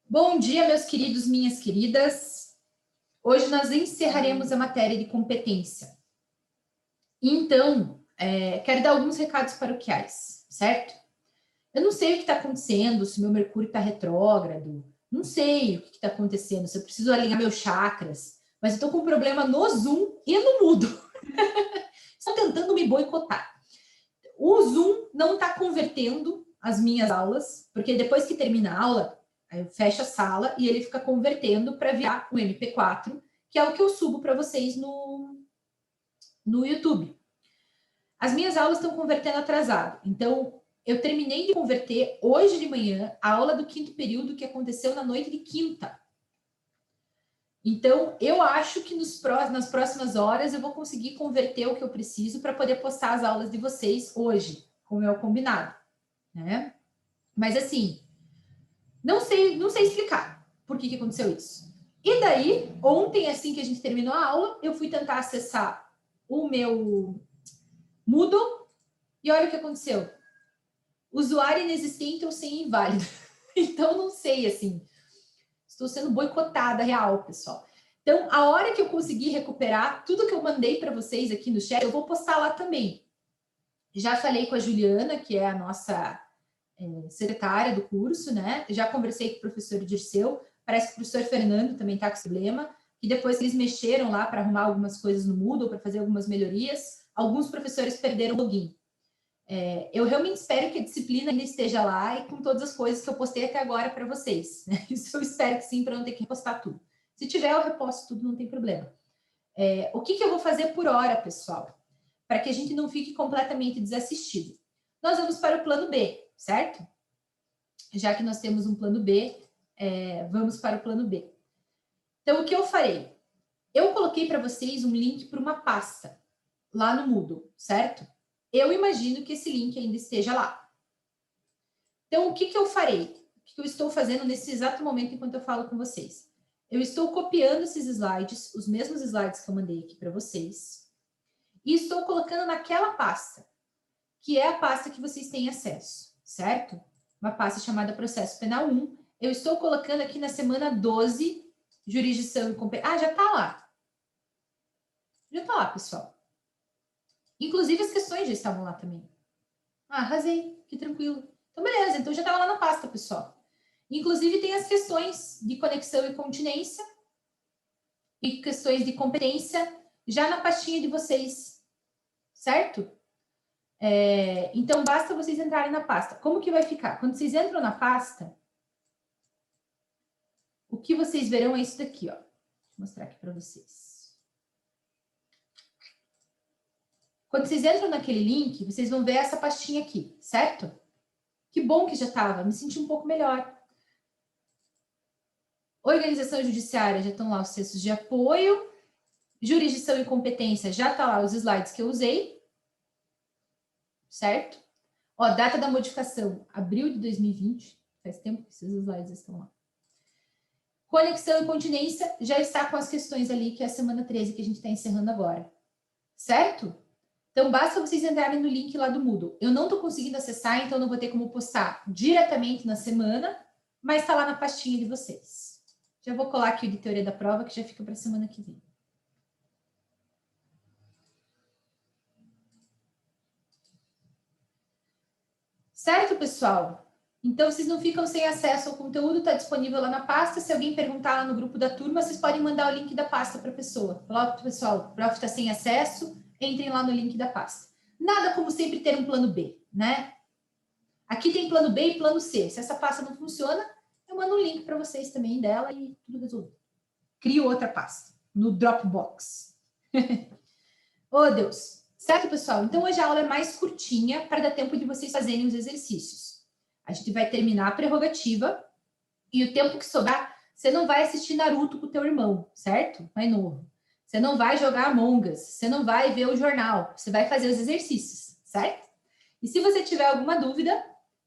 Bom dia, meus queridos, minhas queridas. Hoje nós encerraremos a matéria de competência. Então, quero dar alguns recados paroquiais, certo? Eu não sei o que está acontecendo, se meu Mercúrio está retrógrado, não sei o que está acontecendo, se eu preciso alinhar meus chakras, mas eu estou com um problema no Zoom e no Mudo. Estão tentando me boicotar. O Zoom não está convertendo as minhas aulas, porque depois que termina a aula, aí eu fecho a sala e ele fica convertendo para virar um MP4, que é o que eu subo para vocês no YouTube. As minhas aulas estão convertendo atrasado. Então, eu terminei de converter hoje de manhã a aula do 5º período que aconteceu na noite de quinta. Então, eu acho que nas próximas horas eu vou conseguir converter o que eu preciso para poder postar as aulas de vocês hoje, como é o combinado, né? Mas assim, não sei explicar por que aconteceu isso. E daí, ontem, assim que a gente terminou a aula, eu fui tentar acessar o meu Moodle e olha o que aconteceu. Usuário inexistente ou sem inválido. Então, não sei, assim, estou sendo boicotada real, pessoal. Então, a hora que eu conseguir recuperar tudo que eu mandei para vocês aqui no chat, eu vou postar lá também. Já falei com a Juliana, que é a nossa secretária do curso, né? Já conversei com o professor Dirceu, parece que o professor Fernando também está com esse problema, e depois que eles mexeram lá para arrumar algumas coisas no Moodle, para fazer algumas melhorias, alguns professores perderam o login. Eu realmente espero que a disciplina ainda esteja lá e com todas as coisas que eu postei até agora para vocês. Né? Isso eu espero que sim, para não ter que repostar tudo. Se tiver, eu reposto tudo, não tem problema. O que eu vou fazer por hora, pessoal? Para que a gente não fique completamente desassistido. Nós vamos para o plano B, certo? Já que nós temos um plano B, vamos para o plano B. Então, o que eu farei? Eu coloquei para vocês um link para uma pasta lá no Moodle, certo? Eu imagino que esse link ainda esteja lá. Então, o que eu farei? O que eu estou fazendo nesse exato momento enquanto eu falo com vocês? Eu estou copiando esses slides, os mesmos slides que eu mandei aqui para vocês, e estou colocando naquela pasta, que é a pasta que vocês têm acesso, certo? Uma pasta chamada Processo Penal 1. Eu estou colocando aqui na semana 12, jurisdição e competência. Ah, já está lá. Já está lá, pessoal. Inclusive, as questões já estavam lá também. Ah, arrasei, que tranquilo. Então, beleza, então já estava lá na pasta, pessoal. Inclusive, tem as questões de conexão e continência e questões de competência já na pastinha de vocês, certo? Então, basta vocês entrarem na pasta. Como que vai ficar? Quando vocês entram na pasta, o que vocês verão é isso daqui, ó. Vou mostrar aqui para vocês. Quando vocês entram naquele link, vocês vão ver essa pastinha aqui, certo? Que bom que já estava, me senti um pouco melhor. Organização judiciária, já estão lá os textos de apoio. Jurisdição e competência, já está lá os slides que eu usei. Certo? Ó, data da modificação, abril de 2020. Faz tempo que esses slides estão lá. Conexão e continência já está com as questões ali, que é a semana 13 que a gente está encerrando agora. Certo? Então, basta vocês entrarem no link lá do Moodle. Eu não estou conseguindo acessar, então não vou ter como postar diretamente na semana, mas está lá na pastinha de vocês. Já vou colar aqui o de teoria da prova, que já fica para a semana que vem. Certo, pessoal? Então, vocês não ficam sem acesso ao conteúdo, está disponível lá na pasta. Se alguém perguntar lá no grupo da turma, vocês podem mandar o link da pasta para a pessoa. Falar, pessoal, o prof está sem acesso, entrem lá no link da pasta. Nada como sempre ter um plano B, né? Aqui tem plano B e plano C. Se essa pasta não funciona, eu mando um link para vocês também dela e tudo resolvido. Crio outra pasta no Dropbox. Oh, Deus! Certo, pessoal? Então, hoje a aula é mais curtinha para dar tempo de vocês fazerem os exercícios. A gente vai terminar a prerrogativa e o tempo que sobrar, você não vai assistir Naruto com o teu irmão, certo? Mais novo. Você não vai jogar Among Us, você não vai ver o jornal, você vai fazer os exercícios, certo? E se você tiver alguma dúvida,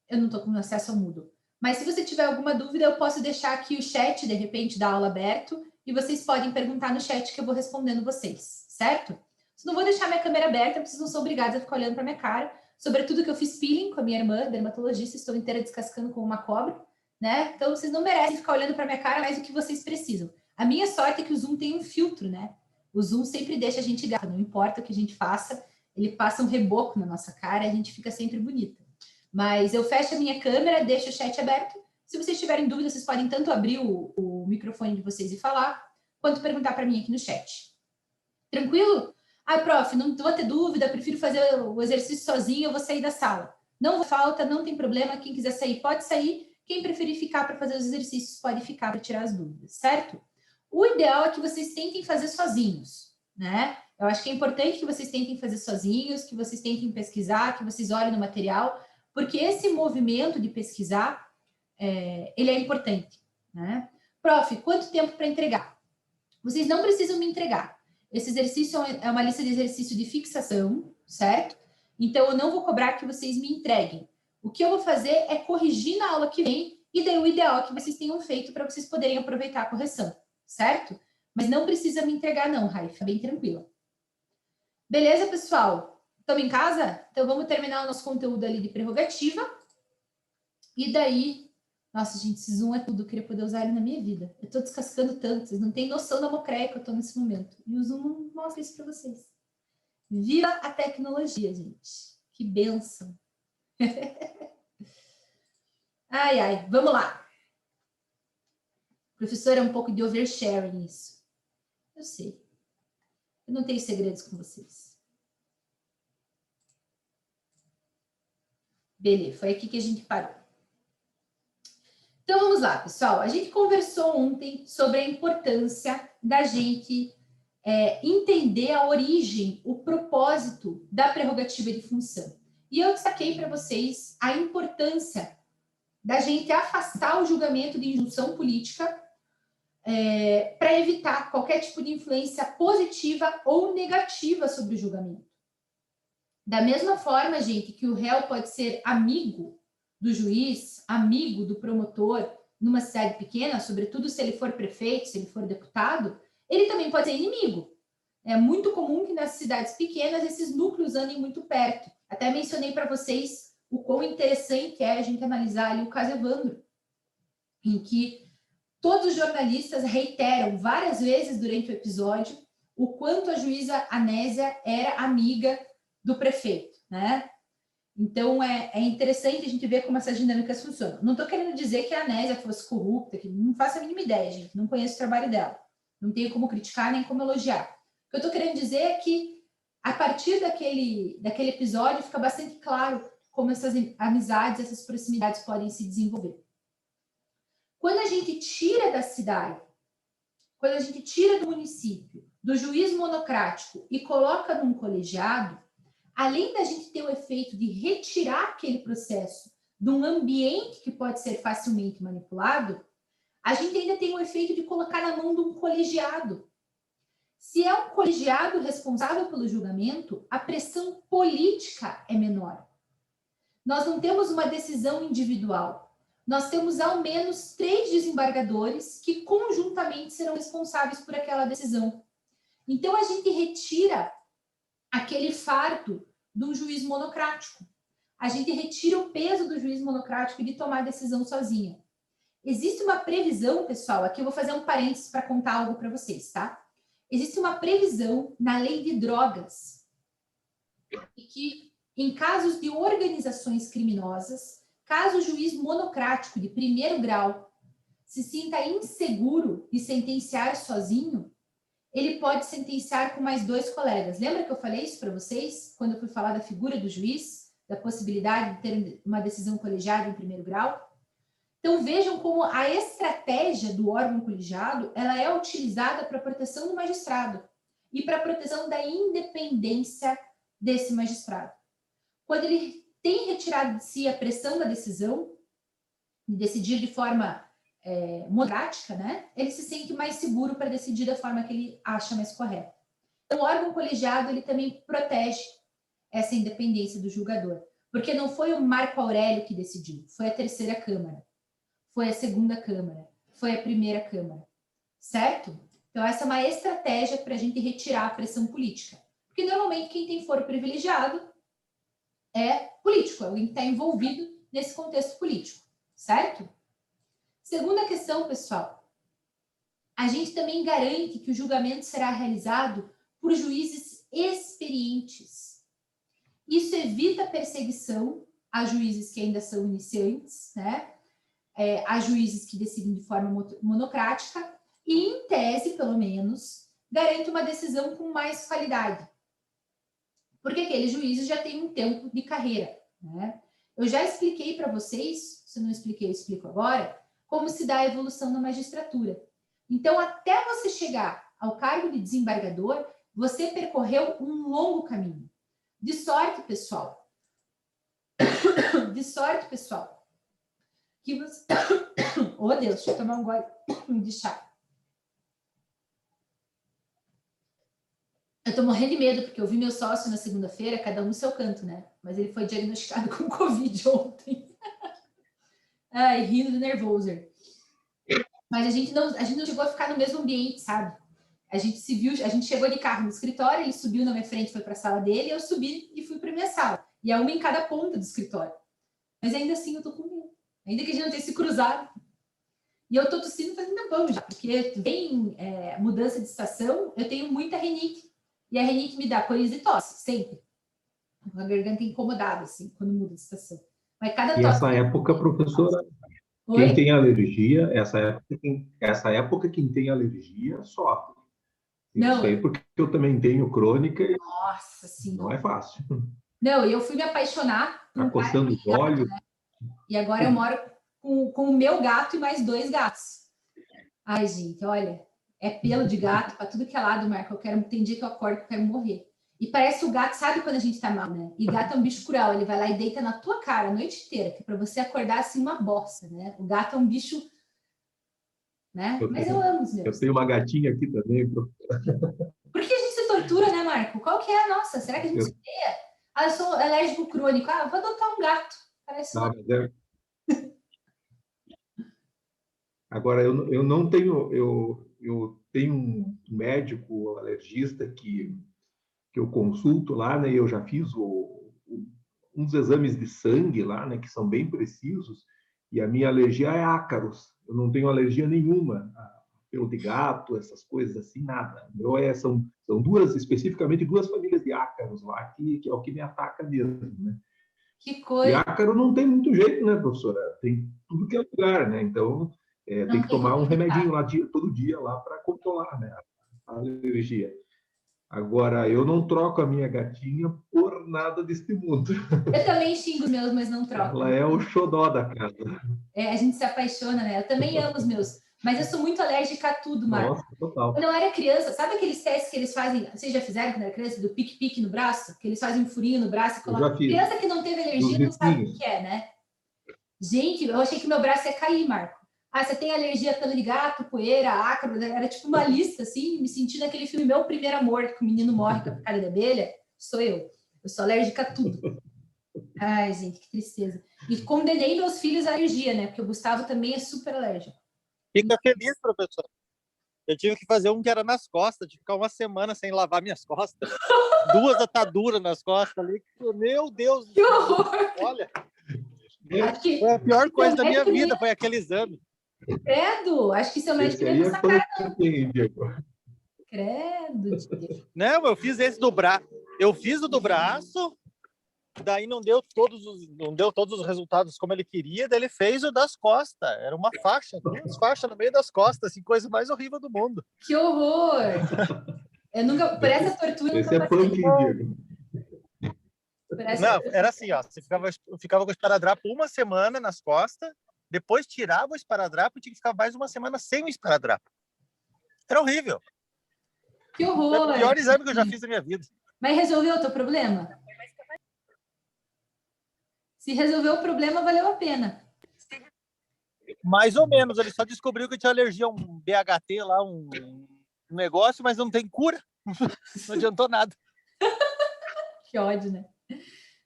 eu não estou com acesso ao Moodle, mas se você tiver alguma dúvida, eu posso deixar aqui o chat, de repente, da aula aberto, e vocês podem perguntar no chat que eu vou respondendo vocês, certo? Se não vou deixar minha câmera aberta, vocês não são obrigados a ficar olhando para minha cara, sobretudo que eu fiz peeling com a minha irmã, dermatologista, estou inteira descascando como uma cobra, né? Então, vocês não merecem ficar olhando para minha cara mais do que vocês precisam. A minha sorte é que o Zoom tem um filtro, né? O Zoom sempre deixa a gente gata, não importa o que a gente faça, ele passa um reboco na nossa cara e a gente fica sempre bonita. Mas eu fecho a minha câmera, deixo o chat aberto. Se vocês tiverem dúvidas, vocês podem tanto abrir o microfone de vocês e falar, quanto perguntar para mim aqui no chat. Tranquilo? Ah, prof, não vou ter dúvida, prefiro fazer o exercício sozinho, eu vou sair da sala. Não falta, não tem problema, quem quiser sair pode sair, quem preferir ficar para fazer os exercícios pode ficar para tirar as dúvidas, certo? O ideal é que vocês tentem fazer sozinhos, né? Eu acho que é importante que vocês tentem fazer sozinhos, que vocês tentem pesquisar, que vocês olhem no material, porque esse movimento de pesquisar, ele é importante, né? Prof, quanto tempo para entregar? Vocês não precisam me entregar. Esse exercício é uma lista de exercício de fixação, certo? Então, eu não vou cobrar que vocês me entreguem. O que eu vou fazer é corrigir na aula que vem, e daí o ideal é que vocês tenham feito para vocês poderem aproveitar a correção, certo? Mas não precisa me entregar não, Raif, bem tranquila. Beleza, pessoal? Estamos em casa? Então, vamos terminar o nosso conteúdo ali de prerrogativa. E daí... Nossa, gente, esse Zoom é tudo. Eu queria poder usar ele na minha vida. Eu tô descascando tanto. Vocês não têm noção da mocreia que eu tô nesse momento. E o Zoom não mostra isso para vocês. Viva a tecnologia, gente. Que bênção. Ai, ai. Vamos lá. Professor, é um pouco de oversharing isso. Eu sei. Eu não tenho segredos com vocês. Beleza, foi aqui que a gente parou. Então, vamos lá, pessoal. A gente conversou ontem sobre a importância da gente entender a origem, o propósito da prerrogativa de função. E eu destaquei para vocês a importância da gente afastar o julgamento de injunção política para evitar qualquer tipo de influência positiva ou negativa sobre o julgamento. Da mesma forma, gente, que o réu pode ser amigo do juiz, amigo do promotor numa cidade pequena, sobretudo se ele for prefeito, se ele for deputado, ele também pode ser inimigo. É muito comum que nas cidades pequenas esses núcleos andem muito perto. Até mencionei para vocês o quão interessante é a gente analisar ali o caso Evandro, em que todos os jornalistas reiteram várias vezes durante o episódio o quanto a juíza Anésia era amiga do prefeito, né? Então, é interessante a gente ver como essas dinâmicas funcionam. Não estou querendo dizer que a Anésia fosse corrupta, que não faço a mínima ideia, gente. Não conheço o trabalho dela. Não tenho como criticar nem como elogiar. O que eu estou querendo dizer é que, a partir daquele episódio, fica bastante claro como essas amizades, essas proximidades podem se desenvolver. Quando a gente tira da cidade, quando a gente tira do município, do juiz monocrático e coloca num colegiado, além da gente ter o efeito de retirar aquele processo de um ambiente que pode ser facilmente manipulado, a gente ainda tem o efeito de colocar na mão de um colegiado. Se é um colegiado responsável pelo julgamento, a pressão política é menor. Nós não temos uma decisão individual. Nós temos ao menos 3 desembargadores que conjuntamente serão responsáveis por aquela decisão. Então, a gente retira aquele fardo de um juiz monocrático. A gente retira o peso do juiz monocrático de tomar decisão sozinha. Existe uma previsão, pessoal, aqui eu vou fazer um parênteses para contar algo para vocês, tá? Existe uma previsão na lei de drogas e que, em casos de organizações criminosas, caso o juiz monocrático de primeiro grau se sinta inseguro de sentenciar sozinho, ele pode sentenciar com mais 2 colegas. Lembra que eu falei isso para vocês, quando eu fui falar da figura do juiz, da possibilidade de ter uma decisão colegiada em primeiro grau? Então, vejam como a estratégia do órgão colegiado ela é utilizada para a proteção do magistrado e para a proteção da independência desse magistrado. Quando ele tem retirado de si a pressão da decisão, de decidir de forma monocrática, né? Ele se sente mais seguro para decidir da forma que ele acha mais correta. Então, o órgão colegiado ele também protege essa independência do julgador, porque não foi o Marco Aurélio que decidiu, foi a terceira Câmara, foi a segunda Câmara, foi a primeira Câmara, certo? Então, essa é uma estratégia para a gente retirar a pressão política, porque normalmente quem tem foro privilegiado é político, é alguém que está envolvido nesse contexto político, certo? Segunda questão, pessoal. A gente também garante que o julgamento será realizado por juízes experientes. Isso evita perseguição a juízes que ainda são iniciantes, né? A juízes que decidem de forma monocrática e, em tese, pelo menos, garante uma decisão com mais qualidade. Porque aqueles juízes já têm um tempo de carreira, né? Eu já expliquei para vocês, se não expliquei, eu explico agora, como se dá a evolução na magistratura. Então, até você chegar ao cargo de desembargador, você percorreu um longo caminho. De sorte, pessoal. De sorte, pessoal. Que você... Oh, Deus, deixa eu tomar um gole de chá. Eu tô morrendo de medo, porque eu vi meu sócio na segunda-feira, cada um no seu canto, né? Mas ele foi diagnosticado com Covid ontem. Ai, rindo de nervoso. Mas a gente não chegou a ficar no mesmo ambiente, sabe? A gente se viu, a gente chegou de carro no escritório, ele subiu na minha frente, foi para a sala dele, eu subi e fui para minha sala. E é uma em cada ponta do escritório. Mas ainda assim eu tô com medo. Ainda que a gente não tenha se cruzado. E eu tô tossindo fazendo tempão já, porque vem mudança de estação, eu tenho muita rinite. E a rinite me dá coriza e tosse, sempre. Com a garganta incomodada, assim, quando muda de estação. Mas cada tosse... E essa época, professora, quem tem alergia, essa época quem tem alergia sofre. Não sei, porque eu também tenho crônica e nossa, sim, não é fácil. Não, e eu fui me apaixonar por tá coçando os olhos. Né? E agora eu moro com o meu gato e mais 2 gatos. Ai, gente, olha, é pelo de gato para tudo que é lado, Marco. Tem dia que eu acordo que eu quero morrer. E parece o gato, sabe quando a gente tá mal, né? E gato é um bicho cruel, ele vai lá e deita na tua cara a noite inteira, que é para você acordar assim uma bosta, né? O gato é um bicho, né? Mas eu amo os meus. Eu tenho uma gatinha aqui também. Por que a gente se tortura, né, Marco? Qual que é a nossa? Será que a gente se odeia? Ah, eu sou alérgico crônico. Ah, vou adotar um gato. Parece uma... Agora, eu não tenho... Eu tenho um médico alergista que eu consulto lá, né? Eu já fiz uns exames de sangue lá, né? Que são bem precisos. E a minha alergia é ácaros. Eu não tenho alergia nenhuma a pelo de gato, essas coisas assim, nada. São especificamente duas famílias de ácaros lá, que é o que me ataca mesmo, né? Que coisa! E ácaro não tem muito jeito, né, professora? Tem tudo que é lugar, né? Então, tem que tomar um remedinho lá todo dia lá para controlar, né, a alergia. Agora, eu não troco a minha gatinha por nada deste mundo. Eu também xingo os meus, mas não troco. Ela é o xodó da casa. A gente se apaixona, né? Eu também amo os meus. Mas eu sou muito alérgica a tudo, Marco. Nossa, total. Quando eu era criança, sabe aqueles testes que eles fazem? Vocês já fizeram quando era criança? Do pique-pique no braço? Que eles fazem um furinho no braço e colocam. Criança que não teve alergia não sabe o que é, né? Gente, eu achei que meu braço ia cair, Marco. Ah, você tem alergia a pelo de gato, poeira, ácaro, era tipo uma lista, assim, me senti naquele filme Meu Primeiro Amor, que o menino morre com a picada de abelha. Sou eu. Eu sou alérgica a tudo. Ai, gente, que tristeza. E condenei meus filhos à alergia, né? Porque o Gustavo também é super alérgico. Fica feliz, professor. Eu tive que fazer um que era nas costas, de ficar uma semana sem lavar minhas costas. 2 ataduras nas costas ali. Meu Deus! Que horror! Olha, foi a pior coisa da minha vida, foi aquele exame. Credo! Acho que seu médico nem essa cara, não. Credo, Diego. Não, eu fiz esse do braço. Eu fiz o do braço, daí não deu todos os resultados como ele queria, daí ele fez o das costas. Era uma faixa, 2 faixas no meio das costas, assim, coisa mais horrível do mundo. Que horror! Eu nunca, por essa tortura, esse é punk, Diego. Não, era assim, ó, você ficava com o esparadrapo uma semana nas costas, depois tirava o esparadrapo e tinha que ficar mais uma semana sem o esparadrapo. Era horrível. Que horror! Foi o pior exame que eu já fiz na minha vida. Mas resolveu o teu problema? Se resolveu o problema, valeu a pena. Mais ou menos, ele só descobriu que eu tinha alergia a um BHT lá, um negócio, mas não tem cura. Não adiantou nada. Que ódio, né?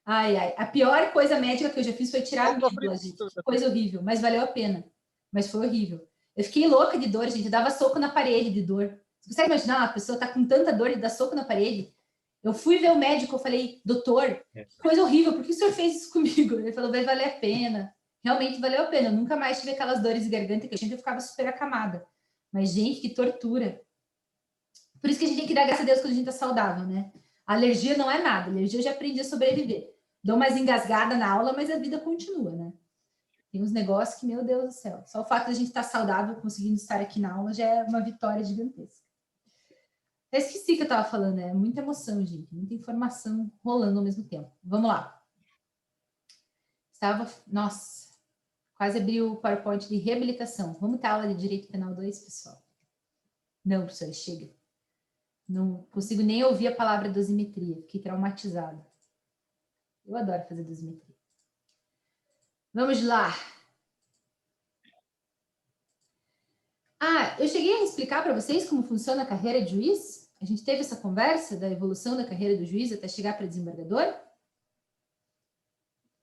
Ai, ai. A pior coisa médica que eu já fiz foi tirar a amígdala, gente. Que coisa horrível, mas valeu a pena. Mas foi horrível. Eu fiquei louca de dor, gente. Eu dava soco na parede de dor. Você consegue imaginar uma pessoa tá com tanta dor e dá soco na parede? Eu fui ver o médico, eu falei, doutor, que coisa horrível, por que o senhor fez isso comigo? Ele falou, vai valer a pena. realmente valeu a pena. Eu nunca mais tive aquelas dores de garganta que eu tinha, que eu ficava super acamada. Mas, gente, que tortura. Por isso que a gente tem que dar graças a Deus quando a gente tá saudável, né? A alergia não é nada. A alergia eu já aprendi a sobreviver. Dou mais engasgada na aula, mas a vida continua, né? Tem uns negócios que, meu Deus do céu. Só o fato de a gente estar saudável, conseguindo estar aqui na aula, já é uma vitória gigantesca. Eu esqueci o que eu estava falando, é muita emoção, gente. Muita informação rolando ao mesmo tempo. Vamos lá. Nossa, quase abri o PowerPoint de reabilitação. Vamos ter aula de Direito Penal 2, pessoal? Não, professora, chega. Não consigo nem ouvir a palavra dosimetria. Fiquei traumatizada. Eu adoro fazer dosimetria. Vamos lá. Eu cheguei a explicar para vocês como funciona a carreira de juiz? A gente teve essa conversa da evolução da carreira do juiz até chegar para desembargador?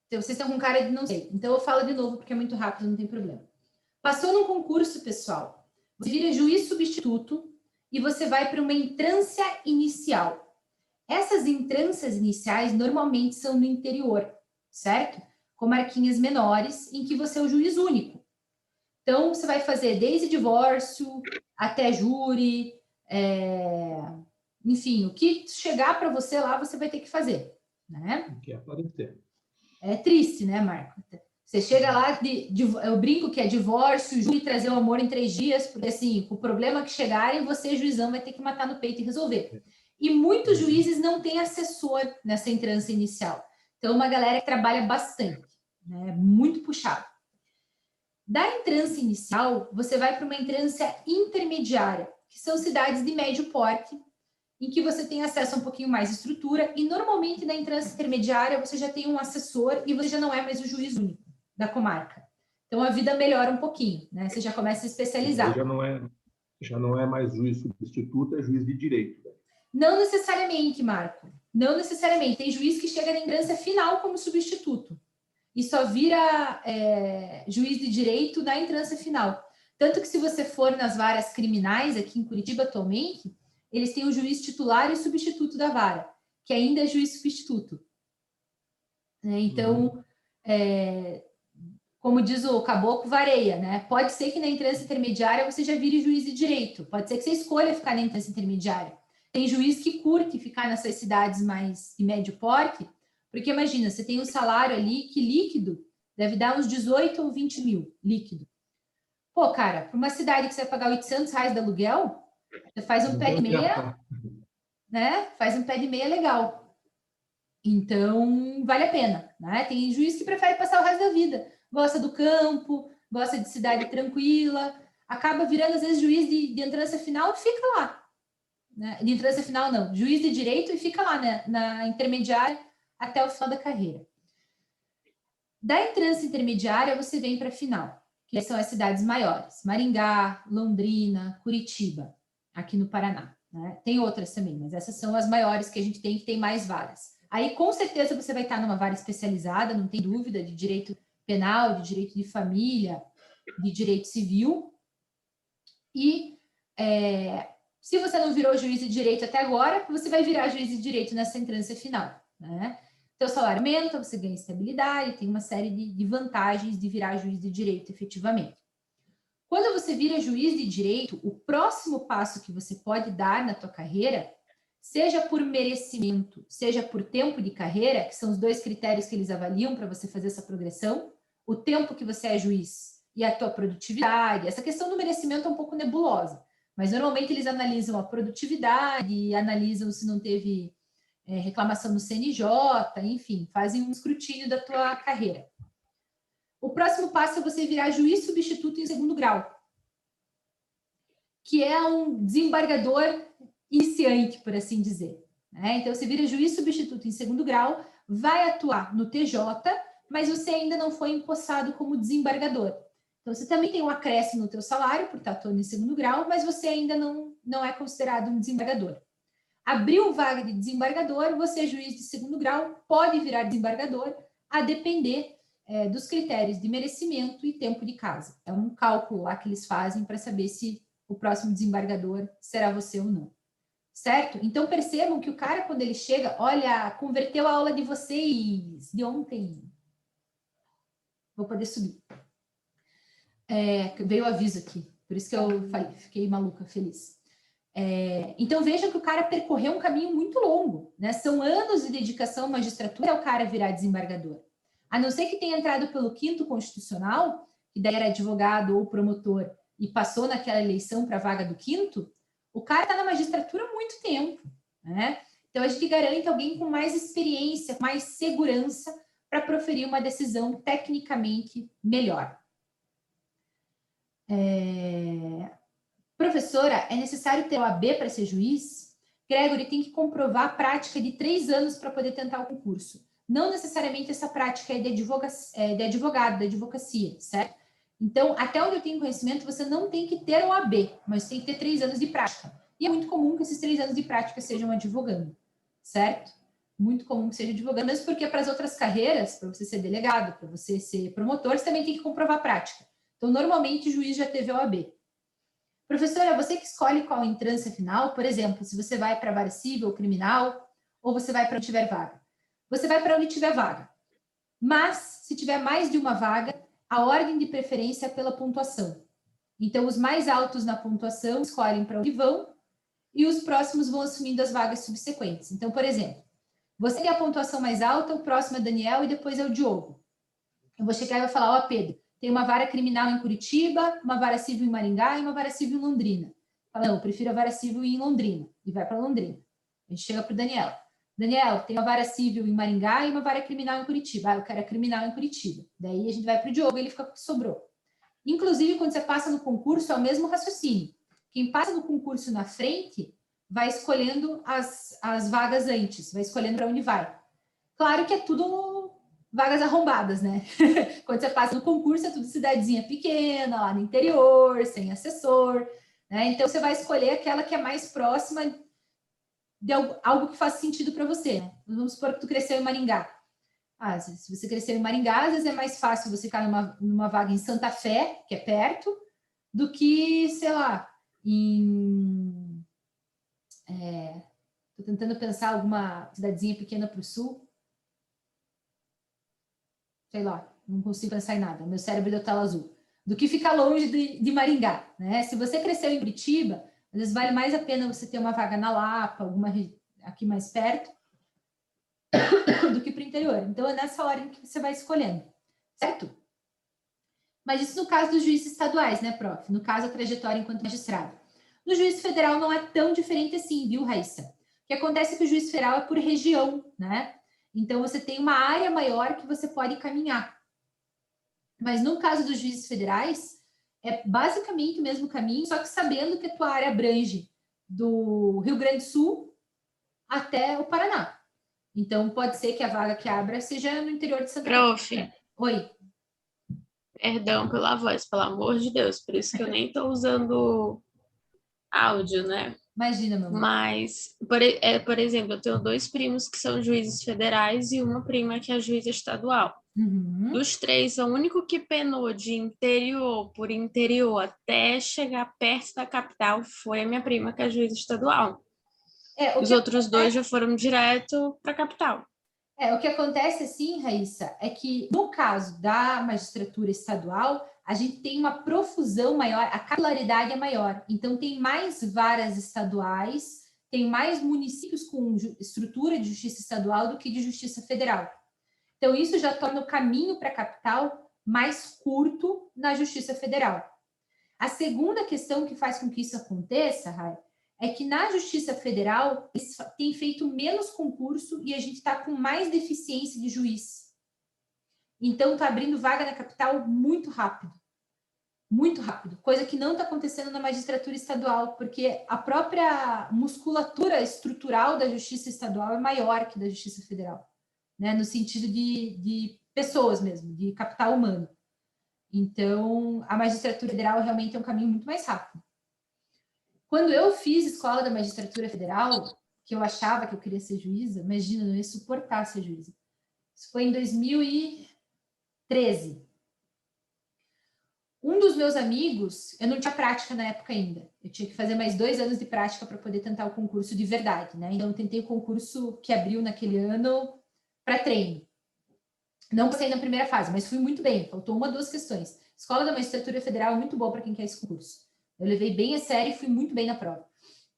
Então, vocês estão com cara de não sei. Então, eu falo de novo, porque é muito rápido, não tem problema. Passou num concurso, pessoal. Você vira juiz substituto e você vai para uma entrância inicial. Essas entrâncias iniciais normalmente são no interior, certo? Com marquinhas menores, em que você é o juiz único. Então, você vai fazer desde divórcio até júri, enfim, o que chegar para você lá, você vai ter que fazer, né? Que aparecer. É triste, né, Marco? Você chega lá, eu brinco que é divórcio, júri, trazer o amor em 3 dias, porque assim, o problema que chegarem, você, juizão, vai ter que matar no peito e resolver. E muitos juízes não têm assessor nessa entrância inicial. Então, uma galera que trabalha bastante, né? Muito puxado. Da entrância inicial, você vai para uma entrância intermediária, que são cidades de médio porte, em que você tem acesso a um pouquinho mais de estrutura, e normalmente na entrância intermediária você já tem um assessor e você já não é mais o juiz único da comarca. Então a vida melhora um pouquinho, né? Você já começa a se especializar. Já não é mais juiz substituto, é juiz de direito. Não necessariamente, Marco. Não necessariamente. Tem juiz que chega na entrância final como substituto e só vira juiz de direito na entrância final. Tanto que se você for nas varas criminais aqui em Curitiba atualmente, eles têm o juiz titular e substituto da vara, que ainda é juiz substituto. Então, como diz o caboclo, vareia, né? Pode ser que na entrância intermediária você já vire juiz de direito, pode ser que você escolha ficar na entrância intermediária. Tem juiz que curte ficar nessas cidades mais de médio porte, porque imagina, você tem um salário ali que líquido deve dar uns 18 ou 20 mil líquido. Pô, cara, para uma cidade que você vai pagar R$800 de aluguel, você faz um pé de meia, né? Faz um pé de meia legal. Então, vale a pena, né? Tem juiz que prefere passar o resto da vida. Gosta do campo, gosta de cidade tranquila, acaba virando, às vezes, juiz de entrância final e fica lá. Né? De entrância final, não. Juiz de direito e fica lá, né? Na intermediária até o final da carreira. Da entrância intermediária, você vem para a final, que são as cidades maiores. Maringá, Londrina, Curitiba, aqui no Paraná. Né? Tem outras também, mas essas são as maiores que a gente tem, que tem mais varas. Aí, com certeza, você vai estar numa vara especializada, não tem dúvida, de direito penal, de direito de família, de direito civil. E se você não virou juiz de direito até agora, você vai virar juiz de direito nessa entrância final. Né? Teu salário aumenta, você ganha estabilidade, tem uma série de vantagens de virar juiz de direito efetivamente. Quando você vira juiz de direito, o próximo passo que você pode dar na tua carreira, seja por merecimento, seja por tempo de carreira, que são os 2 critérios que eles avaliam para você fazer essa progressão, o tempo que você é juiz e a tua produtividade. Essa questão do merecimento é um pouco nebulosa, mas normalmente eles analisam a produtividade, analisam se não teve reclamação no CNJ, enfim, fazem um escrutínio da tua carreira. O próximo passo é você virar juiz substituto em 2º grau, que é um desembargador iniciante, por assim dizer. Né? Então, você vira juiz substituto em 2º grau, vai atuar no TJ, mas você ainda não foi empossado como desembargador. Então, você também tem um acréscimo no teu salário, por estar atuando em 2º grau, mas você ainda não é considerado um desembargador. Abriu vaga de desembargador, você é juiz de 2º grau, pode virar desembargador, a depender dos critérios de merecimento e tempo de casa. É um cálculo lá que eles fazem para saber se o próximo desembargador será você ou não. Certo? Então, percebam que o cara, quando ele chega, olha, converteu a aula de vocês de ontem. vou poder subir. Veio o aviso aqui, por isso que eu falei, fiquei maluca, feliz. Então, vejam que o cara percorreu um caminho muito longo, né? São anos de dedicação à magistratura ao cara virar desembargador. A não ser que tenha entrado pelo 5º Constitucional, que daí era advogado ou promotor, e passou naquela eleição para a vaga do 5º, o cara está na magistratura há muito tempo, né? Então, a gente garante alguém com mais experiência, mais segurança para proferir uma decisão tecnicamente melhor. Professora, é necessário ter OAB para ser juiz? Gregory, tem que comprovar a prática de 3 anos para poder tentar o concurso. Não necessariamente essa prática é de advogado, da advocacia, certo? Então, até onde eu tenho conhecimento, você não tem que ter OAB, mas tem que ter 3 anos de prática. E é muito comum que esses 3 anos de prática sejam advogando, certo? Muito comum que seja advogando, mesmo porque para as outras carreiras, para você ser delegado, para você ser promotor, você também tem que comprovar a prática. Então, normalmente, o juiz já teve OAB. Professora, você que escolhe qual entrância final, por exemplo, se você vai para a vara civil ou criminal, ou você vai para onde tiver vaga. Você vai para onde tiver vaga. Mas, se tiver mais de uma vaga, a ordem de preferência é pela pontuação. Então, os mais altos na pontuação escolhem para onde vão e os próximos vão assumindo as vagas subsequentes. Então, por exemplo, você tem a pontuação mais alta, o próximo é Daniel e depois é o Diogo. Eu vou chegar e vou falar, ó, Pedro, tem uma vara criminal em Curitiba, uma vara civil em Maringá e uma vara civil em Londrina. Fala, não, eu prefiro a vara civil em Londrina. E vai para Londrina. A gente chega para o Daniel. Daniel, tem uma vara civil em Maringá e uma vara criminal em Curitiba. Ah, eu quero a criminal em Curitiba. Daí a gente vai para o Diogo e ele fica com o que sobrou. Inclusive, quando você passa no concurso, é o mesmo raciocínio. Quem passa no concurso na frente vai escolhendo as vagas antes, vai escolhendo para onde vai. Claro que é tudo vagas arrombadas, né? Quando você passa no concurso, é tudo cidadezinha pequena, lá no interior, sem assessor, né? Então, você vai escolher aquela que é mais próxima de algo que faz sentido para você, né? Vamos supor que tu cresceu em Maringá. Se você cresceu em Maringá, às vezes é mais fácil você ficar numa vaga em Santa Fé, que é perto, do que, sei lá, tô tentando pensar alguma cidadezinha pequena para o sul. Sei lá, não consigo pensar em nada, meu cérebro deu tela azul, do que ficar longe de Maringá, né? Se você cresceu em Curitiba, às vezes vale mais a pena você ter uma vaga na Lapa, alguma aqui mais perto, do que para o interior. Então, é nessa ordem que você vai escolhendo, certo? Mas isso no caso dos juízes estaduais, né, prof? No caso, a trajetória enquanto magistrado. No juiz federal não é tão diferente assim, viu, Raíssa? O que acontece é que o juiz federal é por região, né? Então, você tem uma área maior que você pode caminhar. Mas no caso dos juízes federais, é basicamente o mesmo caminho, só que sabendo que a tua área abrange do Rio Grande do Sul até o Paraná. Então, pode ser que a vaga que abra seja no interior de Santa Catarina. Oi. Perdão pela voz, pelo amor de Deus. Por isso que eu nem estou usando áudio, né? Imagina, meu amor. Mas, por exemplo, eu tenho 2 primos que são juízes federais e uma prima que é juíza estadual. Uhum. Dos 3, o único que penou de interior por interior até chegar perto da capital foi a minha prima, que é juíza estadual. Os outros 2 já foram direto para a capital. O que acontece, assim, Raíssa, é que no caso da magistratura estadual, a gente tem uma profusão maior, a capilaridade é maior. Então, tem mais varas estaduais, tem mais municípios com estrutura de justiça estadual do que de justiça federal. Então, isso já torna o caminho para a capital mais curto na justiça federal. A segunda questão que faz com que isso aconteça, Rai, é que na Justiça Federal eles têm feito menos concurso e a gente está com mais deficiência de juiz. Então, está abrindo vaga na capital muito rápido. Muito rápido. Coisa que não está acontecendo na magistratura estadual, porque a própria musculatura estrutural da Justiça Estadual é maior que da Justiça Federal, né? No sentido de pessoas mesmo, de capital humano. Então, a magistratura federal realmente é um caminho muito mais rápido. Quando eu fiz escola da magistratura federal, que eu achava que eu queria ser juíza, imagina, eu não ia suportar ser juíza. Isso foi em 2013. Um dos meus amigos, eu não tinha prática na época ainda. Eu tinha que fazer mais 2 anos de prática para poder tentar o concurso de verdade, né? Então, eu tentei o concurso que abriu naquele ano para treino. Não passei na primeira fase, mas fui muito bem. Faltou 1 ou 2 questões. Escola da Magistratura Federal é muito boa para quem quer esse concurso. Eu levei bem a sério e fui muito bem na prova.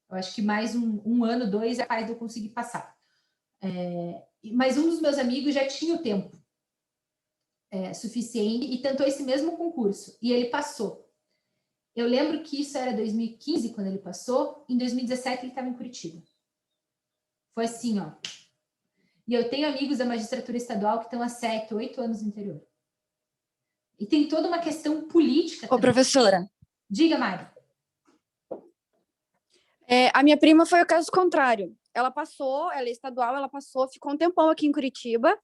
Eu acho que mais um ano, 2, é capaz de eu conseguir passar. Mas um dos meus amigos já tinha o tempo suficiente e tentou esse mesmo concurso. E ele passou. Eu lembro que isso era 2015, quando ele passou. Em 2017, ele estava em Curitiba. Foi assim, ó. E eu tenho amigos da magistratura estadual que estão há 7, 8 anos no interior. E tem toda uma questão política. Ô, professora. Diga, Mari. A minha prima foi o caso contrário. Ela passou, ela é estadual, ela passou, ficou um tempão aqui em Curitiba.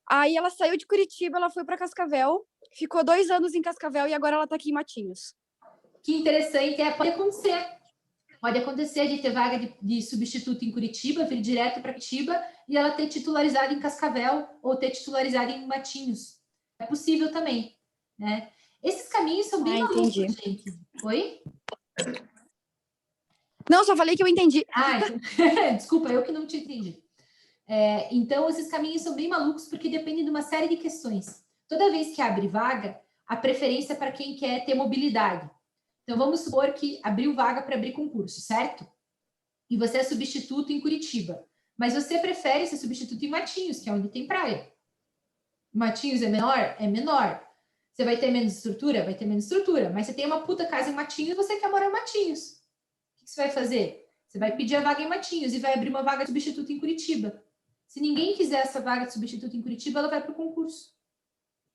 Aí ela saiu de Curitiba, ela foi para Cascavel, ficou 2 anos em Cascavel e agora ela está aqui em Matinhos. Que interessante, pode acontecer. Pode acontecer de ter vaga de substituto em Curitiba, vir direto para Curitiba e ela ter titularizado em Cascavel ou ter titularizado em Matinhos. É possível também, né? Esses caminhos são bem malucos, gente. Oi? Não, só falei que eu entendi. Desculpa, eu que não te entendi. Então, esses caminhos são bem malucos porque dependem de uma série de questões. Toda vez que abre vaga, a preferência é para quem quer ter mobilidade. Então, vamos supor que abriu vaga para abrir concurso, certo? E você é substituto em Curitiba. Mas você prefere ser substituto em Matinhos, que é onde tem praia. Matinhos é menor? É menor. Você vai ter menos estrutura? Vai ter menos estrutura. Mas você tem uma puta casa em Matinhos e você quer morar em Matinhos. O que você vai fazer? Você vai pedir a vaga em Matinhos e vai abrir uma vaga de substituto em Curitiba. Se ninguém quiser essa vaga de substituto em Curitiba, ela vai para o concurso.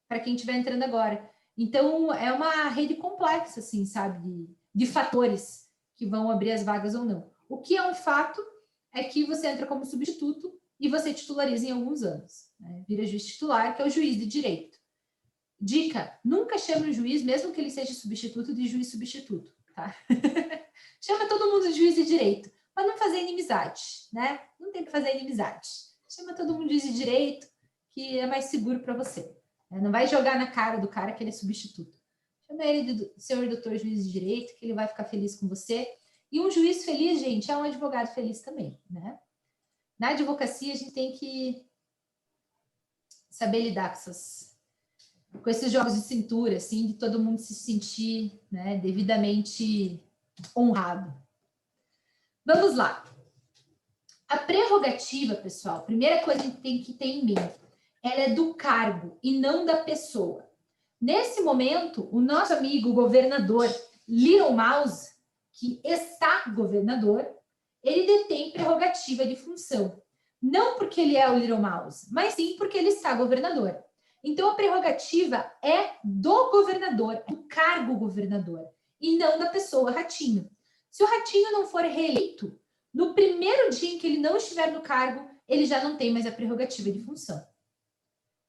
Para quem estiver entrando agora. Então, é uma rede complexa, assim, sabe? De fatores que vão abrir as vagas ou não. O que é um fato é que você entra como substituto e você titulariza em alguns anos. Né? Vira juiz titular, que é o juiz de direito. Dica, nunca chame o juiz, mesmo que ele seja substituto, de juiz substituto. Tá? Chama todo mundo de juiz de direito, para não fazer inimizade. Né? Não tem que fazer inimizade. Chama todo mundo de juiz de direito, que é mais seguro para você. Não vai jogar na cara do cara que ele é substituto. Chama ele de senhor doutor juiz de direito, que ele vai ficar feliz com você. E um juiz feliz, gente, é um advogado feliz também, né? Na advocacia, a gente tem que saber lidar com esses jogos de cintura, assim, de todo mundo se sentir, né, devidamente honrado. Vamos lá. A prerrogativa, pessoal, primeira coisa que a gente tem que ter em mente, ela é do cargo e não da pessoa. Nesse momento, o nosso amigo governador Little Mouse, que está governador, ele detém prerrogativa de função. Não porque ele é o Little Mouse, mas sim porque ele está governador. Então, a prerrogativa é do governador, do cargo governador, e não da pessoa Ratinho. Se o Ratinho não for reeleito, no primeiro dia em que ele não estiver no cargo, ele já não tem mais a prerrogativa de função.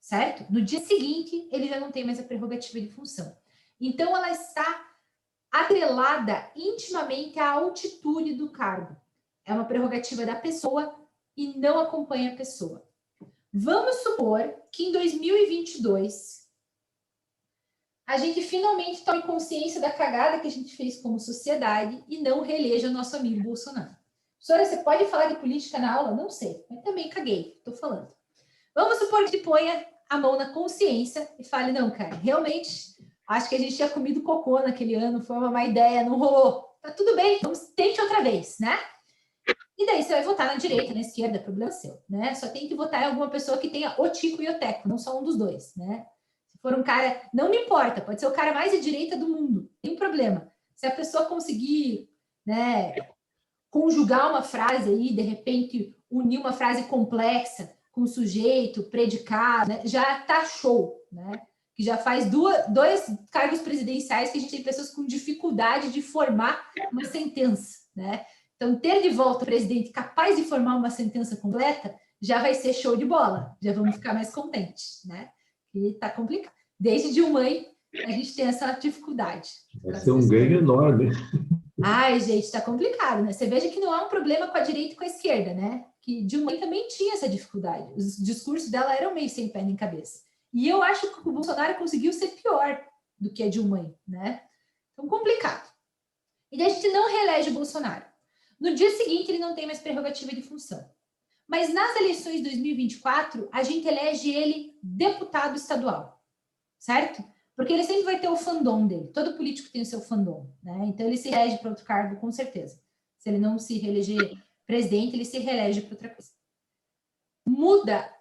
Certo? No dia seguinte, ele já não tem mais a prerrogativa de função. Então, ela está atrelada intimamente à altitude do cargo. É uma prerrogativa da pessoa e não acompanha a pessoa. Vamos supor que em 2022 a gente finalmente tome consciência da cagada que a gente fez como sociedade e não reeleja o nosso amigo Bolsonaro. Professora, você pode falar de política na aula? Não sei, mas também caguei, estou falando. Vamos supor que ponha a mão na consciência e fale, não, cara, realmente, acho que a gente tinha comido cocô naquele ano, foi uma má ideia, não rolou. Tá tudo bem, vamos, tente outra vez, né? E daí você vai votar na direita, na esquerda, problema seu, né? Só tem que votar em alguma pessoa que tenha o Tico e o Teco, não só um dos dois, né? Se for um cara, não me importa, pode ser o cara mais à direita do mundo, não tem problema. Se a pessoa conseguir, né, conjugar uma frase aí, de repente unir uma frase complexa com sujeito, predicado, né, já tá show, né? Que já faz dois cargos presidenciais que a gente tem pessoas com dificuldade de formar uma sentença, né? Então, ter de volta o presidente capaz de formar uma sentença completa já vai ser show de bola, já vamos ficar mais contentes, né? E tá complicado. Desde Dilma, a gente tem essa dificuldade. Vai ser um ganho enorme. Ai, gente, tá complicado, né? Você veja que não há um problema com a direita e com a esquerda, né? Que Dilma também tinha essa dificuldade. Os discursos dela eram meio sem pé nem cabeça. E eu acho que o Bolsonaro conseguiu ser pior do que a Dilma, né? Então, complicado. E daí a gente não reelege o Bolsonaro. No dia seguinte, ele não tem mais prerrogativa de função. Mas nas eleições de 2024, a gente elege ele deputado estadual, certo? Porque ele sempre vai ter o fandom dele. Todo político tem o seu fandom, né? Então, ele se reelege para outro cargo, com certeza. Se ele não se reeleger presidente, ele se reelege para outra coisa. Muda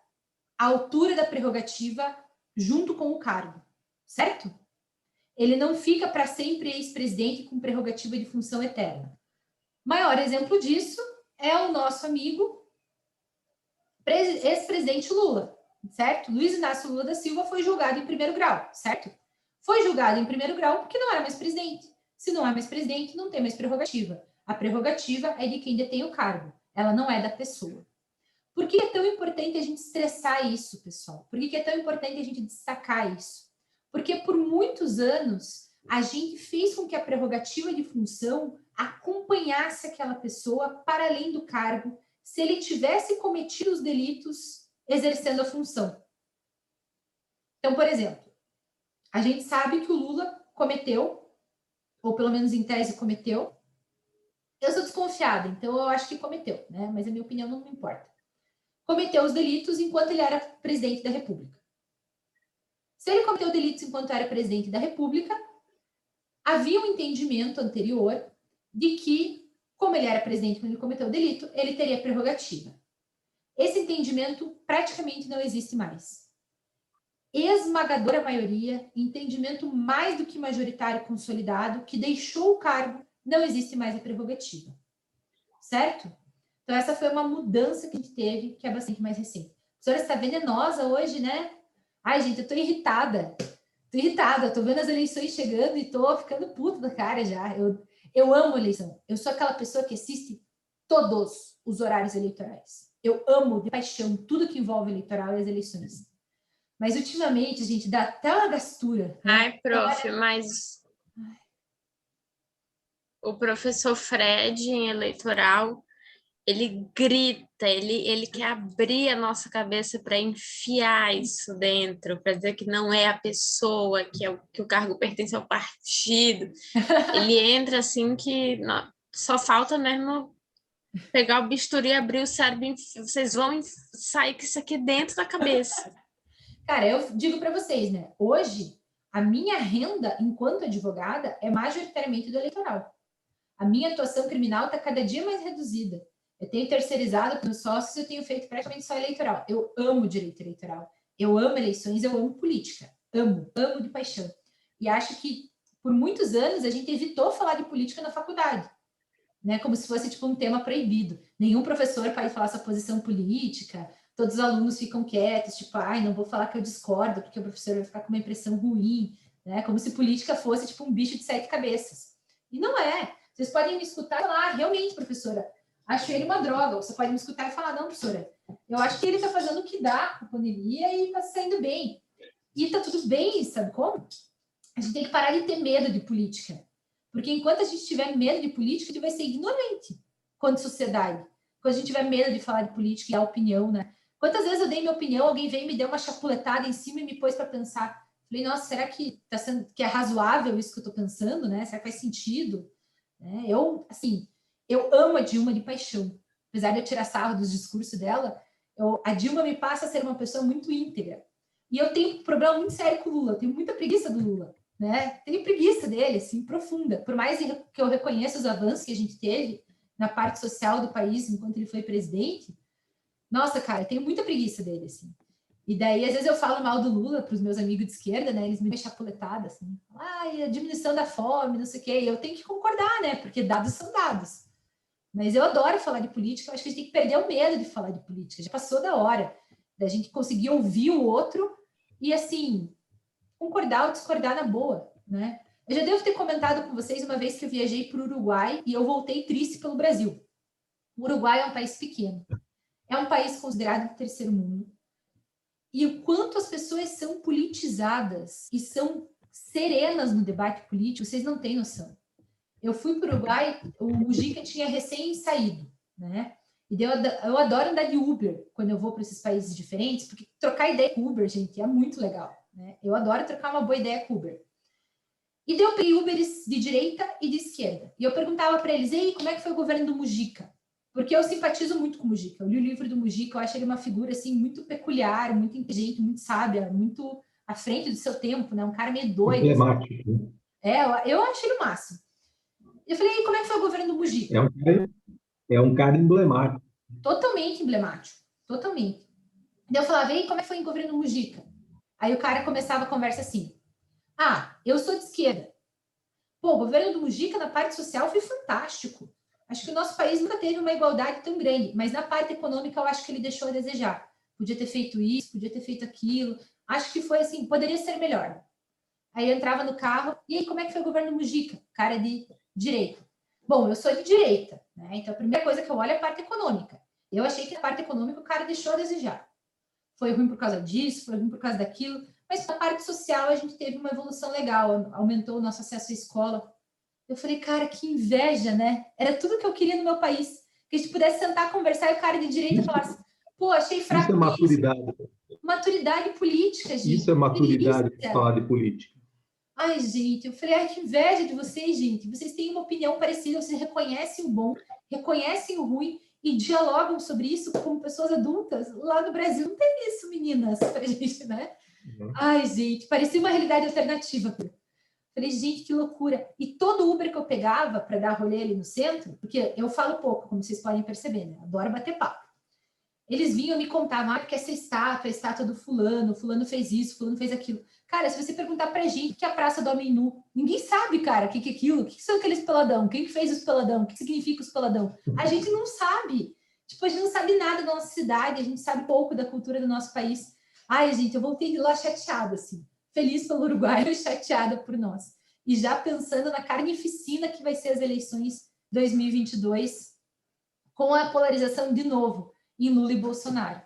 a altura da prerrogativa junto com o cargo, certo? Ele não fica para sempre ex-presidente com prerrogativa de função eterna. Maior exemplo disso é o nosso amigo ex-presidente Lula, certo? Luiz Inácio Lula da Silva foi julgado em primeiro grau, certo? Foi julgado em primeiro grau porque não era mais presidente. Se não é mais presidente, não tem mais prerrogativa. A prerrogativa é de quem detém o cargo, ela não é da pessoa. Por que é tão importante a gente estressar isso, pessoal? Por que é tão importante a gente destacar isso? Porque por muitos anos a gente fez com que a prerrogativa de função acompanhasse aquela pessoa para além do cargo, se ele tivesse cometido os delitos exercendo a função. Então, por exemplo, a gente sabe que o Lula cometeu, ou pelo menos em tese cometeu. Eu sou desconfiada, então eu acho que cometeu, né? Mas a minha opinião não me importa. Cometeu os delitos enquanto ele era presidente da República. Se ele cometeu delitos enquanto era presidente da República, havia um entendimento anterior de que, como ele era presidente quando ele cometeu o delito, ele teria prerrogativa. Esse entendimento praticamente não existe mais. Esmagadora maioria, entendimento mais do que majoritário consolidado, que deixou o cargo, não existe mais a prerrogativa. Certo? Então, essa foi uma mudança que a gente teve, que é bastante mais recente. A senhora está venenosa hoje, né? Ai, gente, eu tô irritada. Tô vendo as eleições chegando e tô ficando puta da cara já. Eu amo eleição. Eu sou aquela pessoa que assiste todos os horários eleitorais. Eu amo de paixão tudo que envolve eleitoral e as eleições. Mas ultimamente, gente, dá até uma gastura. Né? Ai, prof, mas o professor Fred em eleitoral, ele grita, ele quer abrir a nossa cabeça para enfiar isso dentro, para dizer que não é a pessoa, que o cargo pertence ao partido. Ele entra assim que só falta mesmo pegar o bisturi e abrir o cérebro. Vocês vão sair com isso aqui dentro da cabeça. Cara, eu digo para vocês, né? Hoje, a minha renda enquanto advogada é majoritariamente do eleitoral. A minha atuação criminal está cada dia mais reduzida. Eu tenho terceirizado para os sócios, eu tenho feito praticamente só eleitoral. Eu amo direito eleitoral. Eu amo eleições, eu amo política. Amo de paixão. E acho que, por muitos anos, a gente evitou falar de política na faculdade. Né? Como se fosse tipo um tema proibido. Nenhum professor pode falar sua posição política. Todos os alunos ficam quietos, tipo, ai, não vou falar que eu discordo, porque o professor vai ficar com uma impressão ruim. Né? Como se política fosse tipo um bicho de 7 cabeças. E não é. Vocês podem me escutar e falar, realmente, professora, acho ele uma droga. Ou você pode me escutar e falar, não, professora, eu acho que ele está fazendo o que dá com a pandemia e está saindo bem. E está tudo bem, sabe como? A gente tem que parar de ter medo de política. Porque enquanto a gente tiver medo de política, a gente vai ser ignorante quanto sociedade. Quando a gente tiver medo de falar de política e dar opinião, né? Quantas vezes eu dei minha opinião, alguém veio e me deu uma chapuletada em cima e me pôs para pensar. Falei, nossa, será que que é razoável isso que eu estou pensando, né? Será que faz sentido? Eu amo a Dilma de paixão. Apesar de eu tirar sarro dos discursos dela, a Dilma me passa a ser uma pessoa muito íntegra. E eu tenho um problema muito sério com o Lula. Eu tenho muita preguiça do Lula. Né? Tenho preguiça dele, assim, profunda. Por mais que eu reconheça os avanços que a gente teve na parte social do país enquanto ele foi presidente, nossa, cara, eu tenho muita preguiça dele, assim. E daí, às vezes, eu falo mal do Lula para os meus amigos de esquerda, né? Eles me deixam chapuletada, assim. Ai, a diminuição da fome, não sei o quê. E eu tenho que concordar, né? Porque dados são dados. Mas eu adoro falar de política. Eu acho que a gente tem que perder o medo de falar de política. Já passou da hora da gente conseguir ouvir o outro e, assim, concordar ou discordar na boa, né? Eu já devo ter comentado com vocês uma vez que eu viajei para o Uruguai e eu voltei triste pelo Brasil. O Uruguai é um país pequeno. É um país considerado de terceiro mundo. E o quanto as pessoas são politizadas e são serenas no debate político, vocês não têm noção. Eu fui para o Uruguai, o Mujica tinha recém saído, né? E eu adoro andar de Uber quando eu vou para esses países diferentes, porque trocar ideia com Uber, gente, é muito legal. Né? Eu adoro trocar uma boa ideia com Uber. E daí eu peguei Uberes de direita e de esquerda. E eu perguntava para eles, ei, como é que foi o governo do Mujica? Porque eu simpatizo muito com o Mujica. Eu li o livro do Mujica, eu acho ele uma figura assim muito peculiar, muito inteligente, muito sábia, muito à frente do seu tempo, né? Um cara meio doido. Emblemático. Né? Eu acho ele o máximo. Eu falei, e como é que foi o governo do Mujica? É um cara emblemático. Totalmente emblemático. Totalmente. Daí eu falava, e como é que foi o governo do Mujica? Aí o cara começava a conversa assim, eu sou de esquerda. Pô, o governo do Mujica na parte social foi fantástico. Acho que o nosso país nunca teve uma igualdade tão grande, mas na parte econômica eu acho que ele deixou a desejar. Podia ter feito isso, podia ter feito aquilo. Acho que foi assim, poderia ser melhor. Aí eu entrava no carro, e aí como é que foi o governo do Mujica? Cara de direita. Bom, eu sou de direita, né? Então a primeira coisa que eu olho é a parte econômica. Eu achei que a parte econômica o cara deixou a desejar. Foi ruim por causa disso, foi ruim por causa daquilo, mas na parte social a gente teve uma evolução legal, aumentou o nosso acesso à escola. Eu falei, cara, que inveja, né? Era tudo que eu queria no meu país. Que a gente pudesse sentar, conversar e o cara de direita falasse, pô, achei fraco isso. É maturidade. Maturidade política, gente. Isso é maturidade para falar de política. Ai, gente, eu falei, que inveja de vocês, gente. Vocês têm uma opinião parecida, vocês reconhecem o bom, reconhecem o ruim e dialogam sobre isso como pessoas adultas. Lá no Brasil não tem isso, meninas, pra gente, né? Uhum. Ai, gente, parecia uma realidade alternativa. Falei, gente, que loucura. E todo Uber que eu pegava para dar rolê ali no centro, porque eu falo pouco, como vocês podem perceber, né? Adoro bater papo. Eles vinham me contar, porque essa estátua, a estátua do fulano fez isso, fulano fez aquilo. Cara, se você perguntar pra gente o que é a Praça do Homem Nu, ninguém sabe, cara, o que é aquilo, o que são aqueles peladão, quem fez os peladão, o que significa os peladão. A gente não sabe. Tipo, a gente não sabe nada da nossa cidade, a gente sabe pouco da cultura do nosso país. Ai, gente, eu voltei de lá chateada, assim. Feliz pelo Uruguai, mas chateada por nós. E já pensando na carnificina que vai ser as eleições 2022, com a polarização de novo em Lula e Bolsonaro.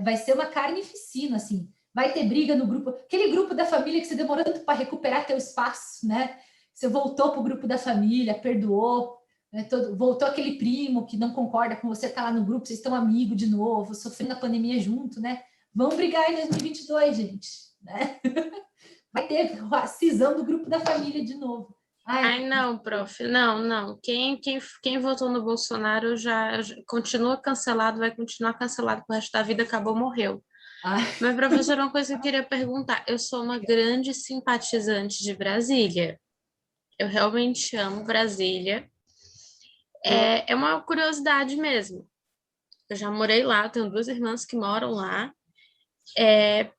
Vai ser uma carnificina, assim. Vai ter briga no grupo, aquele grupo da família que você demorou tanto para recuperar teu espaço, né? Você voltou para o grupo da família, perdoou, né? Voltou aquele primo que não concorda com você, tá lá no grupo, vocês estão amigos de novo, sofrendo a pandemia junto, né? Vão brigar em 2022, gente, né? Vai ter a cisão do grupo da família de novo. Ai, não, prof, não. Quem votou no Bolsonaro já continua cancelado, vai continuar cancelado pro resto da vida, acabou, morreu. Mas, professora, uma coisa que eu queria perguntar. Eu sou uma grande simpatizante de Brasília. Eu realmente amo Brasília. É uma curiosidade mesmo. Eu já morei lá, tenho 2 irmãs que moram lá.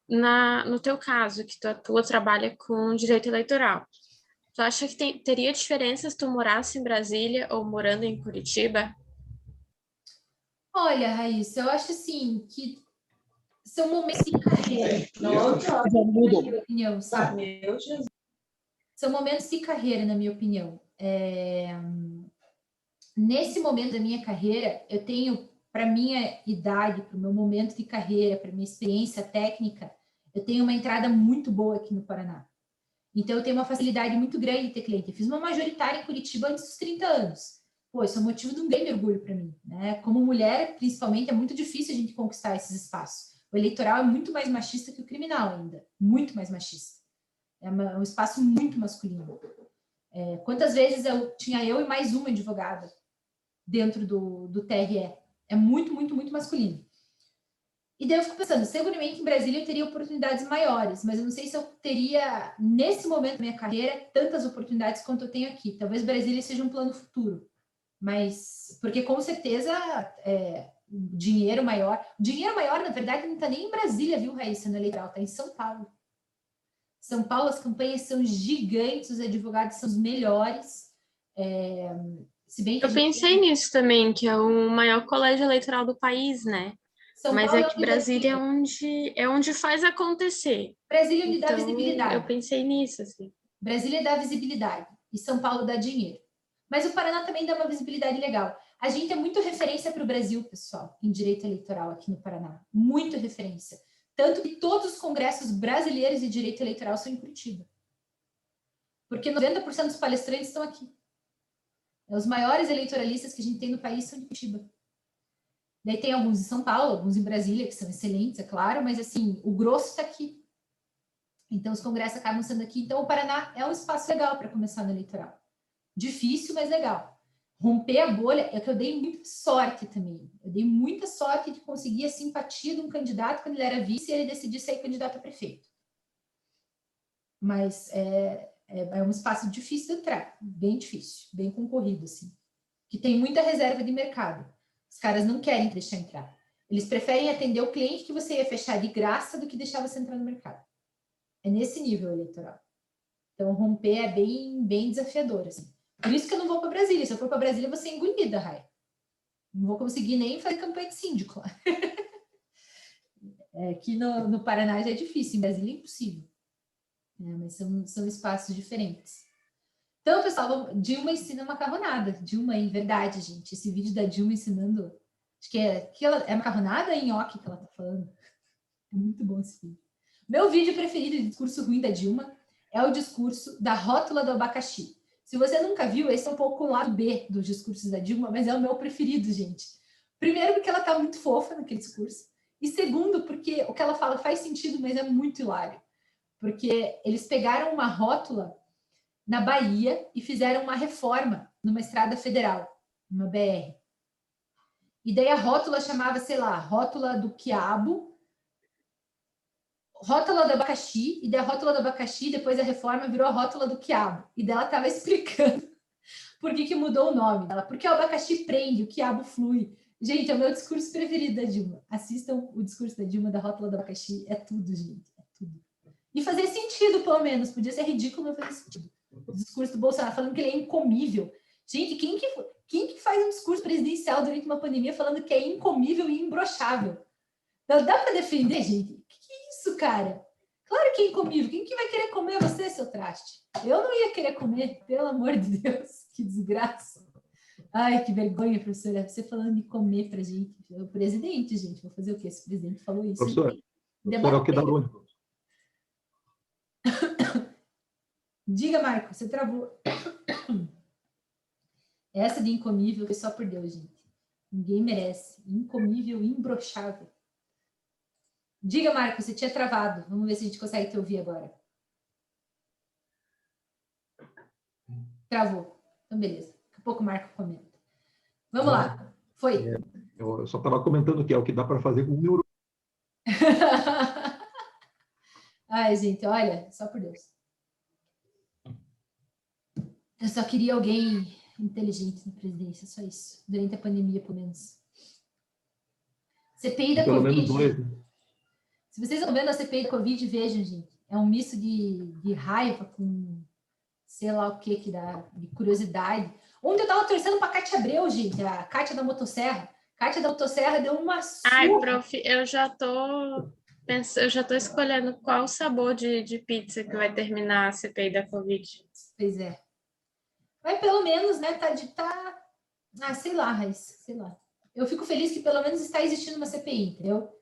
No teu caso, que tu trabalha com direito eleitoral, tu acha que teria diferença se tu morasse em Brasília ou morando em Curitiba? Olha, Raíssa, eu acho assim que são momentos de carreira. Na minha opinião, sabe? São momentos de carreira, na minha opinião. Nesse momento da minha carreira, eu tenho, para minha idade, para o meu momento de carreira, para minha experiência técnica, eu tenho uma entrada muito boa aqui no Paraná. Então, eu tenho uma facilidade muito grande de ter cliente. Eu fiz uma majoritária em Curitiba antes dos 30 anos. Pô, isso é um motivo de um grande orgulho para mim, né? Como mulher, principalmente, é muito difícil a gente conquistar esses espaços. O eleitoral é muito mais machista que o criminal ainda. Muito mais machista. É um espaço muito masculino. Quantas vezes tinha eu e mais uma advogada dentro do TRE? É muito, muito, muito masculino. E daí eu fico pensando, seguramente em Brasília eu teria oportunidades maiores, mas eu não sei se eu teria, nesse momento da minha carreira, tantas oportunidades quanto eu tenho aqui. Talvez Brasília seja um plano futuro, mas porque com certeza dinheiro maior, na verdade, não está nem em Brasília, viu, Raíssa, no eleitoral, está em São Paulo. São Paulo, as campanhas são gigantes, os advogados são os melhores. Se bem que eu pensei nisso também, que é o maior colégio eleitoral do país, né? Mas é que Brasília é onde faz acontecer. Brasília lhe dá visibilidade. Eu pensei nisso, assim. Brasília dá visibilidade e São Paulo dá dinheiro. Mas o Paraná também dá uma visibilidade legal. A gente é muito referência para o Brasil, pessoal, em direito eleitoral aqui no Paraná. Muito referência. Tanto que todos os congressos brasileiros de direito eleitoral são em Curitiba. Porque 90% dos palestrantes estão aqui. Os maiores eleitoralistas que a gente tem no país são de Curitiba. Daí tem alguns em São Paulo, alguns em Brasília, que são excelentes, é claro, mas assim, o grosso está aqui. Então, os congressos acabam sendo aqui. Então, o Paraná é um espaço legal para começar no eleitoral. Difícil, mas legal. romper a bolha é que eu dei muita sorte também. Eu dei muita sorte de conseguir a simpatia de um candidato quando ele era vice e ele decidiu ser candidato a prefeito. Mas é um espaço difícil de entrar, bem difícil, bem concorrido, assim. Que tem muita reserva de mercado. Os caras não querem deixar entrar. Eles preferem atender o cliente que você ia fechar de graça do que deixar você entrar no mercado. É nesse nível eleitoral. Então, romper é bem desafiador, assim. Por isso que eu não vou para Brasília. Se eu for para Brasília, eu vou ser engolida, Rai. Não vou conseguir nem fazer campanha de síndico. Aqui no Paraná já é difícil, em Brasília é impossível. Mas são espaços diferentes. Então, pessoal, Dilma ensina macarronada. Dilma, em verdade, gente. Esse vídeo da Dilma ensinando... Acho que é macarronada ou nhoque que ela tá falando? É muito bom esse vídeo. Meu vídeo preferido de discurso ruim da Dilma é o discurso da rótula do abacaxi. Se você nunca viu, esse é um pouco o lado B dos discursos da Dilma, mas é o meu preferido, gente. Primeiro, porque ela tá muito fofa naquele discurso. E segundo, porque o que ela fala faz sentido, mas é muito hilário. Porque eles pegaram uma rótula na Bahia e fizeram uma reforma numa estrada federal, uma BR. E daí a rótula chamava, sei lá, rótula do quiabo, rótula do abacaxi, e da rótula do abacaxi, depois da reforma, virou a rótula do quiabo. E daí ela estava explicando por que mudou o nome dela. Porque o abacaxi prende, o quiabo flui. Gente, é o meu discurso preferido da Dilma. Assistam o discurso da Dilma da rótula do abacaxi. É tudo, gente. É tudo. E fazer sentido, pelo menos. Podia ser ridículo, mas fazer sentido. O discurso do Bolsonaro falando que ele é incomível. Gente, quem que faz um discurso presidencial durante uma pandemia falando que é incomível e imbrochável? Dá para defender, gente? Que é isso, cara? Claro que é incomível. Quem que vai querer comer você, seu traste? Eu não ia querer comer, pelo amor de Deus. Que desgraça. Ai, que vergonha, professora. Você falando de comer pra gente. O presidente, gente. Vou fazer o quê? Esse presidente falou isso. Professora, é o que dá longe. Diga, Marco, você travou. Essa de incomível foi só por Deus, gente. Ninguém merece. Incomível, imbrochável. Diga, Marco, você tinha travado. Vamos ver se a gente consegue te ouvir agora. Travou. Então, beleza. Daqui a pouco o Marco comenta. Vamos lá. Foi. Eu só estava comentando que é o que dá para fazer com o neurônio. Ai, gente, olha, só por Deus. Eu só queria alguém inteligente na presidência, só isso. Durante a pandemia, pelo menos. CPI da Pelo Covid. menos dois, né? Se vocês estão vendo a CPI da Covid, vejam, gente. É um misto de raiva com sei lá o que dá, de curiosidade. Ontem eu estava torcendo para a Cátia Abreu, gente, a Cátia da Motosserra. Cátia da Motosserra deu uma surra. Ai, prof, eu já tô escolhendo qual o sabor de pizza que vai terminar a CPI da Covid. Pois é. Mas pelo menos, né, sei lá, Raíssa, sei lá. Eu fico feliz que pelo menos está existindo uma CPI, entendeu?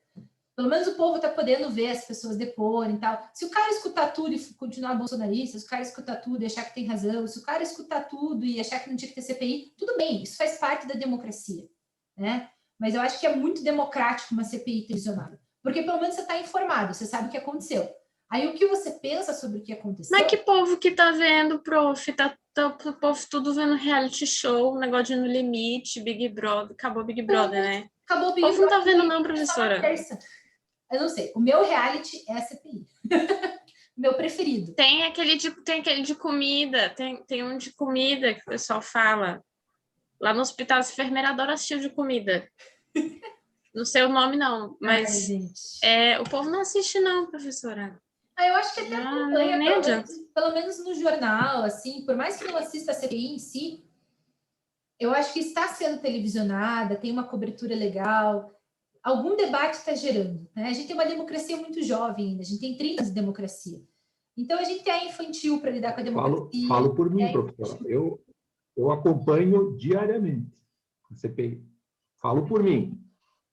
Pelo menos o povo está podendo ver as pessoas deporem e tal. Se o cara escutar tudo e continuar bolsonarista, se o cara escutar tudo e achar que tem razão, se o cara escutar tudo e achar que não tinha que ter CPI, tudo bem, isso faz parte da democracia, né? Mas eu acho que é muito democrático uma CPI televisionada, porque pelo menos você está informado, você sabe o que aconteceu. Aí o que você pensa sobre o que aconteceu... Mas que povo que tá vendo, prof? Tá o povo tudo vendo reality show, negócio de No Limite, Big Brother. Acabou Big Brother, né? Acabou o Big Brother. O povo não tá vendo não, é professora. Eu não sei. O meu reality é a CPI. Meu preferido. Tem aquele de comida. Tem um de comida que o pessoal fala. Lá no hospital, as enfermeiras adoram assistir de comida. Não sei o nome, não. Mas o povo não assiste, não, professora. Eu acho que até acompanha, pelo menos no jornal, assim, por mais que não assista a CPI em si, eu acho que está sendo televisionada, tem uma cobertura legal, algum debate está gerando, né? A gente tem uma democracia muito jovem ainda, a gente tem 30 anos de democracia. Então, a gente é infantil para lidar com a democracia. Falo por mim, professora. Eu acompanho diariamente a CPI. Falo por mim.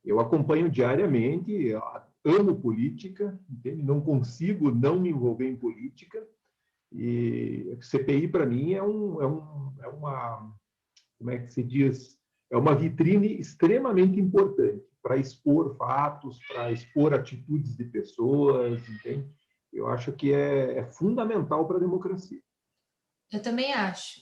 Eu acompanho diariamente, amo política, entende? Não consigo não me envolver em política. E CPI, para mim, é uma... Como é que se diz? É uma vitrine extremamente importante para expor fatos, para expor atitudes de pessoas, entende? Eu acho que é fundamental para a democracia. Eu também acho.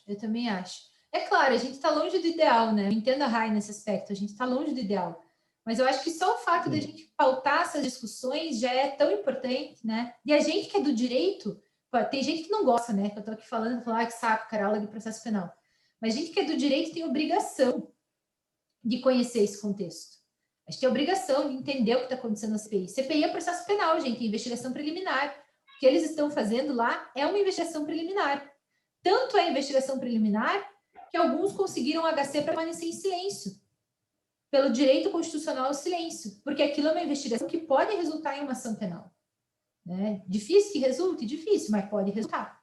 É claro, a gente está longe do ideal, né? Eu entendo a Rai nesse aspecto, a gente está longe do ideal. Mas eu acho que só o fato de a gente pautar essas discussões já é tão importante, né? E a gente que é do direito, tem gente que não gosta, né? Que eu estou aqui falando, que saco, cara, aula de processo penal. Mas a gente que é do direito tem obrigação de conhecer esse contexto. A gente tem obrigação de entender o que está acontecendo na CPI. CPI é processo penal, gente, é investigação preliminar. O que eles estão fazendo lá é uma investigação preliminar. Tanto é investigação preliminar que alguns conseguiram HC para permanecer em silêncio, pelo direito constitucional ao silêncio, porque aquilo é uma investigação que pode resultar em uma ação penal. Né? Difícil que resulte? Difícil, mas pode resultar.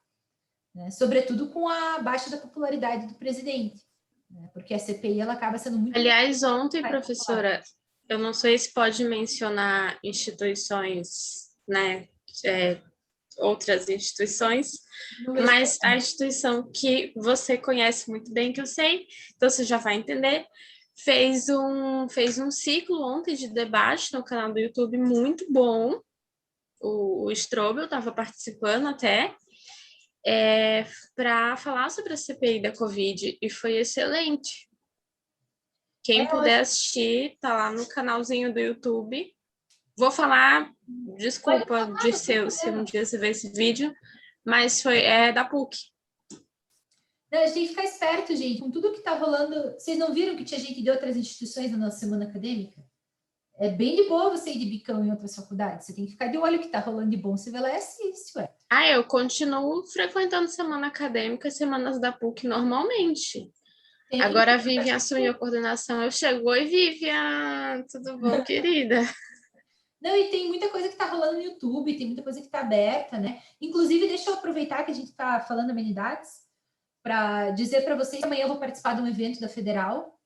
Né? Sobretudo com a baixa da popularidade do presidente. Né? Porque a CPI ela acaba sendo muito... Aliás, ontem, professora, eu não sei se pode mencionar instituições, né, outras instituições, mas a instituição que você conhece muito bem, que eu sei, então você já vai entender, fez um ciclo ontem de debate no canal do YouTube muito bom, o Strobel estava participando até, para falar sobre a CPI da Covid, e foi excelente. Quem puder assistir, tá lá no canalzinho do YouTube. Vou falar, desculpa de se um dia você ver esse vídeo, mas é da PUC. Não, a gente tem que ficar esperto, gente, com tudo que está rolando. Vocês não viram que tinha gente de outras instituições na nossa semana acadêmica? É bem de boa você ir de bicão em outras faculdades. Você tem que ficar de olho o que está rolando de bom. Você vai lá e assiste, ué. Eu continuo frequentando semana acadêmica, semanas da PUC normalmente. Agora a Vivian assumiu a coordenação. Eu chego, oi, Vivian, tudo bom, querida? Não, e tem muita coisa que está rolando no YouTube, tem muita coisa que está aberta, né? Inclusive, deixa eu aproveitar que a gente está falando amenidades para dizer para vocês que amanhã eu vou participar de um evento da Federal,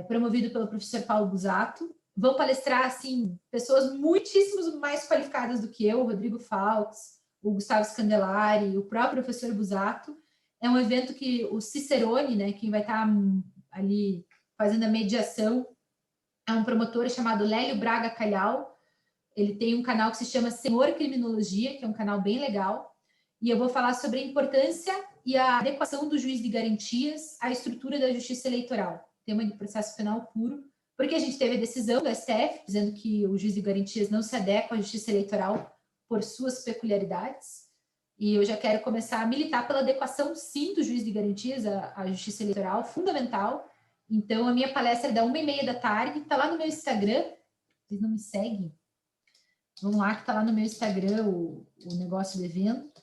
promovido pelo professor Paulo Busato. Vão palestrar, assim, pessoas muitíssimos mais qualificadas do que eu, o Rodrigo Falks, o Gustavo Scandelari, o próprio professor Busato. É um evento que o Cicerone, né, quem vai estar ali fazendo a mediação, é um promotor chamado Lélio Braga Calhau. Ele tem um canal que se chama Senhor Criminologia, que é um canal bem legal. E eu vou falar sobre a importância e a adequação do juiz de garantias à estrutura da justiça eleitoral, tema de processo penal puro, porque a gente teve a decisão do STF dizendo que o juiz de garantias não se adequa à justiça eleitoral por suas peculiaridades. E eu já quero começar a militar pela adequação, sim, do juiz de garantias à justiça eleitoral, fundamental. Então, a minha palestra é da 13h30, está lá no meu Instagram. Vocês não me seguem? Vamos lá, que está lá no meu Instagram o negócio do evento.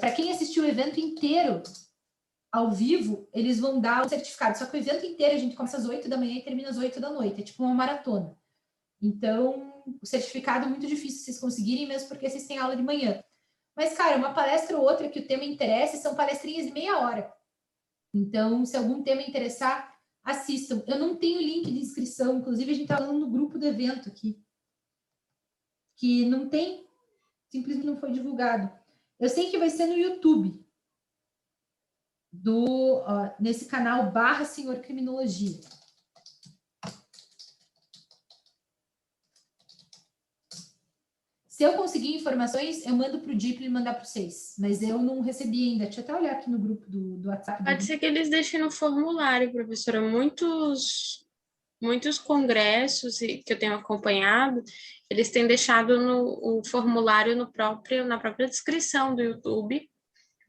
Para quem assistiu o evento inteiro, ao vivo, eles vão dar o certificado. Só que o evento inteiro a gente começa às 8 da manhã e termina às 8 da noite. É tipo uma maratona. Então, o certificado é muito difícil vocês conseguirem, mesmo porque vocês têm aula de manhã. Mas, cara, uma palestra ou outra que o tema interessa são palestrinhas de meia hora. Então, se algum tema interessar, assistam. Eu não tenho link de inscrição, inclusive a gente está falando no grupo do evento aqui, que não tem, simplesmente não foi divulgado. Eu sei que vai ser no YouTube, nesse canal /Senhor Criminologia. Se eu conseguir informações, eu mando para o Dip e mandar para vocês. Mas eu não recebi ainda. Deixa eu até olhar aqui no grupo do WhatsApp. Pode ser que eles deixem no formulário, professora. Muitos congressos que eu tenho acompanhado, eles têm deixado o formulário na própria descrição do YouTube,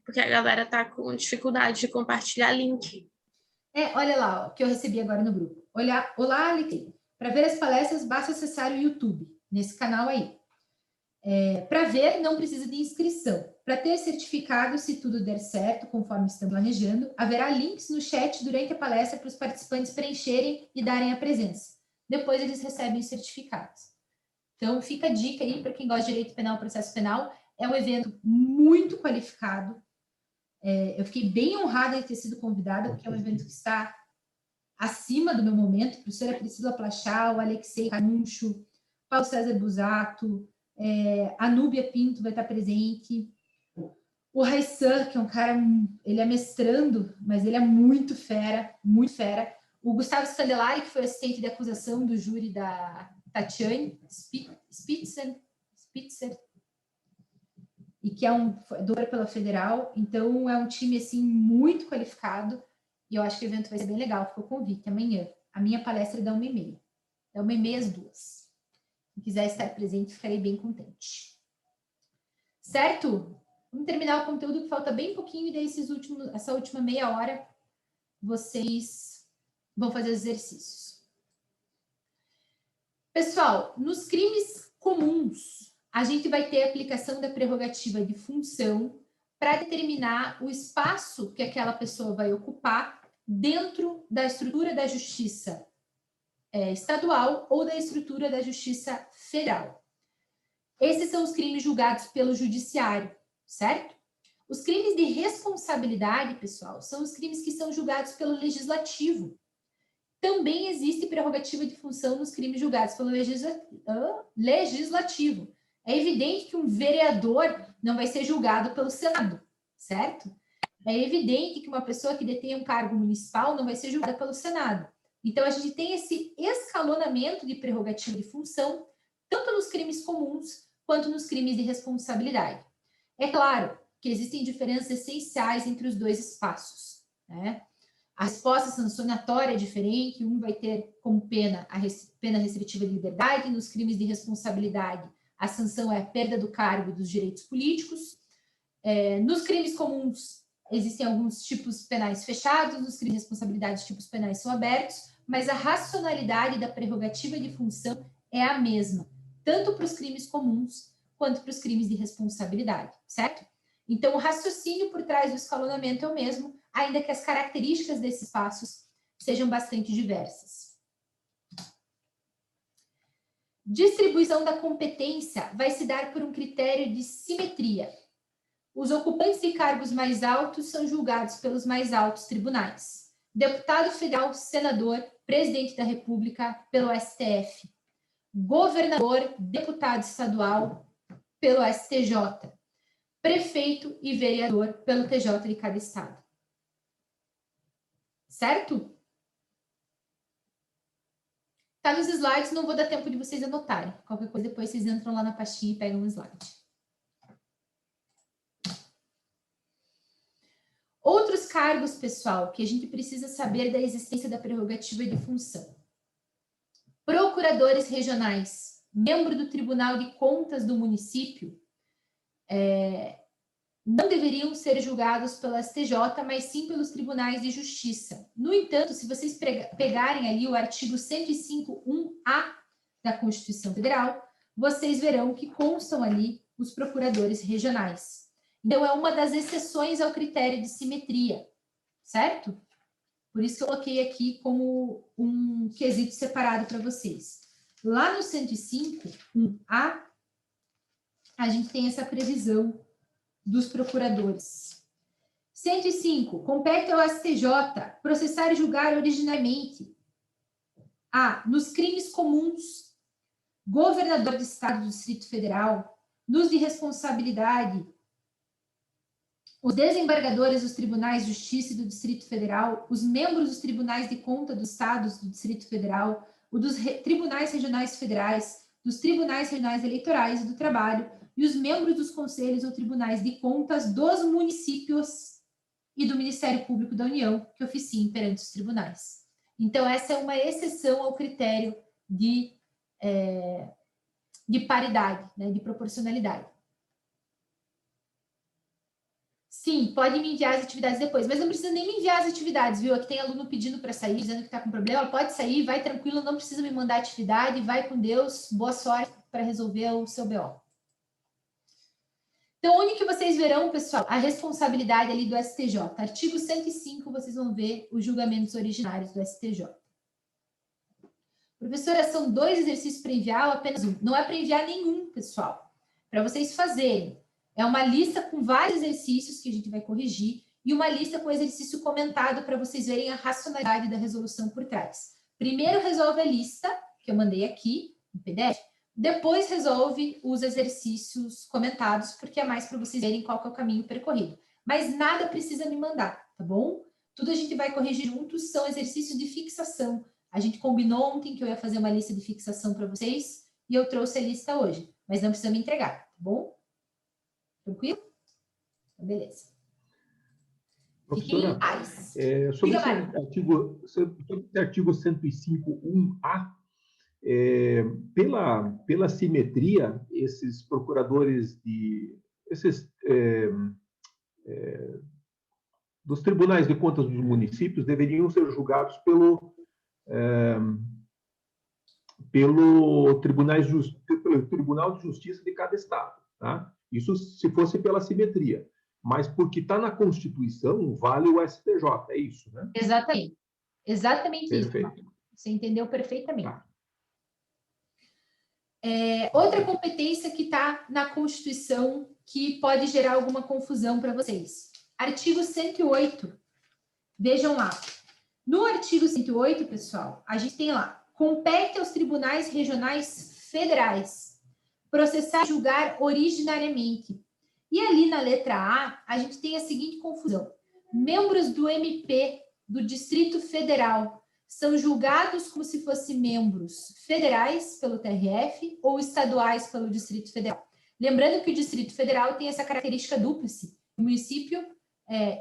porque a galera está com dificuldade de compartilhar link. Olha lá, o que eu recebi agora no grupo. Olá, Alecrim. Para ver as palestras, basta acessar o YouTube, nesse canal aí. Para ver, não precisa de inscrição. Para ter certificado, se tudo der certo, conforme estamos planejando, haverá links no chat durante a palestra para os participantes preencherem e darem a presença. Depois eles recebem os certificados. Então, fica a dica aí para quem gosta de direito penal, processo penal. É um evento muito qualificado. Eu fiquei bem honrada de ter sido convidada, porque é um evento que está acima do meu momento. A professora Priscila Plachal, Alexei Canuncho, Paulo César Busato, a Núbia Pinto vai estar presente. O Raissan, que é um cara, ele é mestrando, mas ele é muito fera, muito fera. O Gustavo Scandelari, que foi assistente de acusação do júri da Tatiane Spitzer, e que é doutor pela Federal. Então, é um time, assim, muito qualificado. E eu acho que o evento vai ser bem legal, ficou o convite amanhã. A minha palestra é da 1h30. Da 1h30 às 2h. Se quiser estar presente, ficarei bem contente. Certo? Vamos terminar o conteúdo, que falta bem pouquinho, e daí essa última meia hora vocês vão fazer os exercícios. Pessoal, nos crimes comuns, a gente vai ter a aplicação da prerrogativa de função para determinar o espaço que aquela pessoa vai ocupar dentro da estrutura da justiça estadual ou da estrutura da justiça federal. Esses são os crimes julgados pelo judiciário, certo? Os crimes de responsabilidade, pessoal, são os crimes que são julgados pelo legislativo. Também existe prerrogativa de função nos crimes julgados pelo legislativo. É evidente que um vereador não vai ser julgado pelo Senado, certo? É evidente que uma pessoa que detém um cargo municipal não vai ser julgada pelo Senado. Então, a gente tem esse escalonamento de prerrogativa de função, tanto nos crimes comuns quanto nos crimes de responsabilidade. É claro que existem diferenças essenciais entre os dois espaços, né? A resposta sancionatória é diferente, um vai ter como pena a pena restritiva de liberdade, nos crimes de responsabilidade a sanção é a perda do cargo e dos direitos políticos. Nos crimes comuns existem alguns tipos penais fechados, nos crimes de responsabilidade os tipos penais são abertos, mas a racionalidade da prerrogativa de função é a mesma, tanto para os crimes comuns quanto para os crimes de responsabilidade, certo? Então, o raciocínio por trás do escalonamento é o mesmo, ainda que as características desses passos sejam bastante diversas. Distribuição da competência vai se dar por um critério de simetria. Os ocupantes de cargos mais altos são julgados pelos mais altos tribunais. Deputado federal, senador, presidente da República, pelo STF. Governador, deputado estadual, pelo STJ. Prefeito e vereador, pelo TJ de cada estado. Certo? Tá nos slides, não vou dar tempo de vocês anotarem. Qualquer coisa, depois vocês entram lá na pastinha e pegam um slide. Outros cargos, pessoal, que a gente precisa saber da existência da prerrogativa de função. Procuradores regionais, membro do Tribunal de Contas do município, não deveriam ser julgados pela STJ, mas sim pelos tribunais de justiça. No entanto, se vocês pegarem ali o artigo 105.1a da Constituição Federal, vocês verão que constam ali os procuradores regionais. Então, é uma das exceções ao critério de simetria, certo? Por isso que eu coloquei aqui como um quesito separado para vocês. Lá no 105.1a, a gente tem essa previsão dos procuradores. 105. Compete ao STJ processar e julgar originalmente nos crimes comuns, governador do Estado do Distrito Federal, nos de responsabilidade, os desembargadores dos tribunais de justiça e do Distrito Federal, os membros dos tribunais de conta dos estados do Distrito Federal, o dos tribunais regionais federais, dos tribunais regionais eleitorais e do trabalho, e os membros dos conselhos ou tribunais de contas dos municípios e do Ministério Público da União, que oficiem perante os tribunais. Então, essa é uma exceção ao critério de paridade, né, de proporcionalidade. Sim, pode me enviar as atividades depois, mas não precisa nem me enviar as atividades, viu? Aqui tem aluno pedindo para sair, dizendo que está com problema, pode sair, vai tranquilo, não precisa me mandar atividade, vai com Deus, boa sorte para resolver o seu BO. Então, onde que vocês verão, pessoal, a responsabilidade ali do STJ? Artigo 105, vocês vão ver os julgamentos originários do STJ. Professora, são 2 exercícios para enviar ou apenas um? Não é para enviar nenhum, pessoal. Para vocês fazerem. É uma lista com vários exercícios que a gente vai corrigir e uma lista com exercício comentado para vocês verem a racionalidade da resolução por trás. Primeiro resolve a lista, que eu mandei aqui, no PDF. Depois resolve os exercícios comentados, porque é mais para vocês verem qual que é o caminho percorrido. Mas nada precisa me mandar, tá bom? Tudo a gente vai corrigir juntos, são exercícios de fixação. A gente combinou ontem que eu ia fazer uma lista de fixação para vocês e eu trouxe a lista hoje, mas não precisa me entregar, tá bom? Tranquilo? Então, beleza. Fiquem em paz. Sobre esse artigo 105.1a, pela simetria, esses procuradores dos tribunais de contas dos municípios deveriam ser julgados pelo Tribunal de Justiça de cada estado, tá? Isso se fosse pela simetria, mas porque está na Constituição, vale o STJ, é isso, né? Exatamente. Exatamente. Perfeito. Isso. Você entendeu perfeitamente. Tá. Outra competência que está na Constituição que pode gerar alguma confusão para vocês. Artigo 108. Vejam lá. No artigo 108, pessoal, a gente tem lá: compete aos tribunais regionais federais processar e julgar originariamente. E ali na letra A, a gente tem a seguinte confusão: membros do MP do Distrito Federal são julgados como se fossem membros federais pelo TRF ou estaduais pelo Distrito Federal. Lembrando que o Distrito Federal tem essa característica dúplice. O município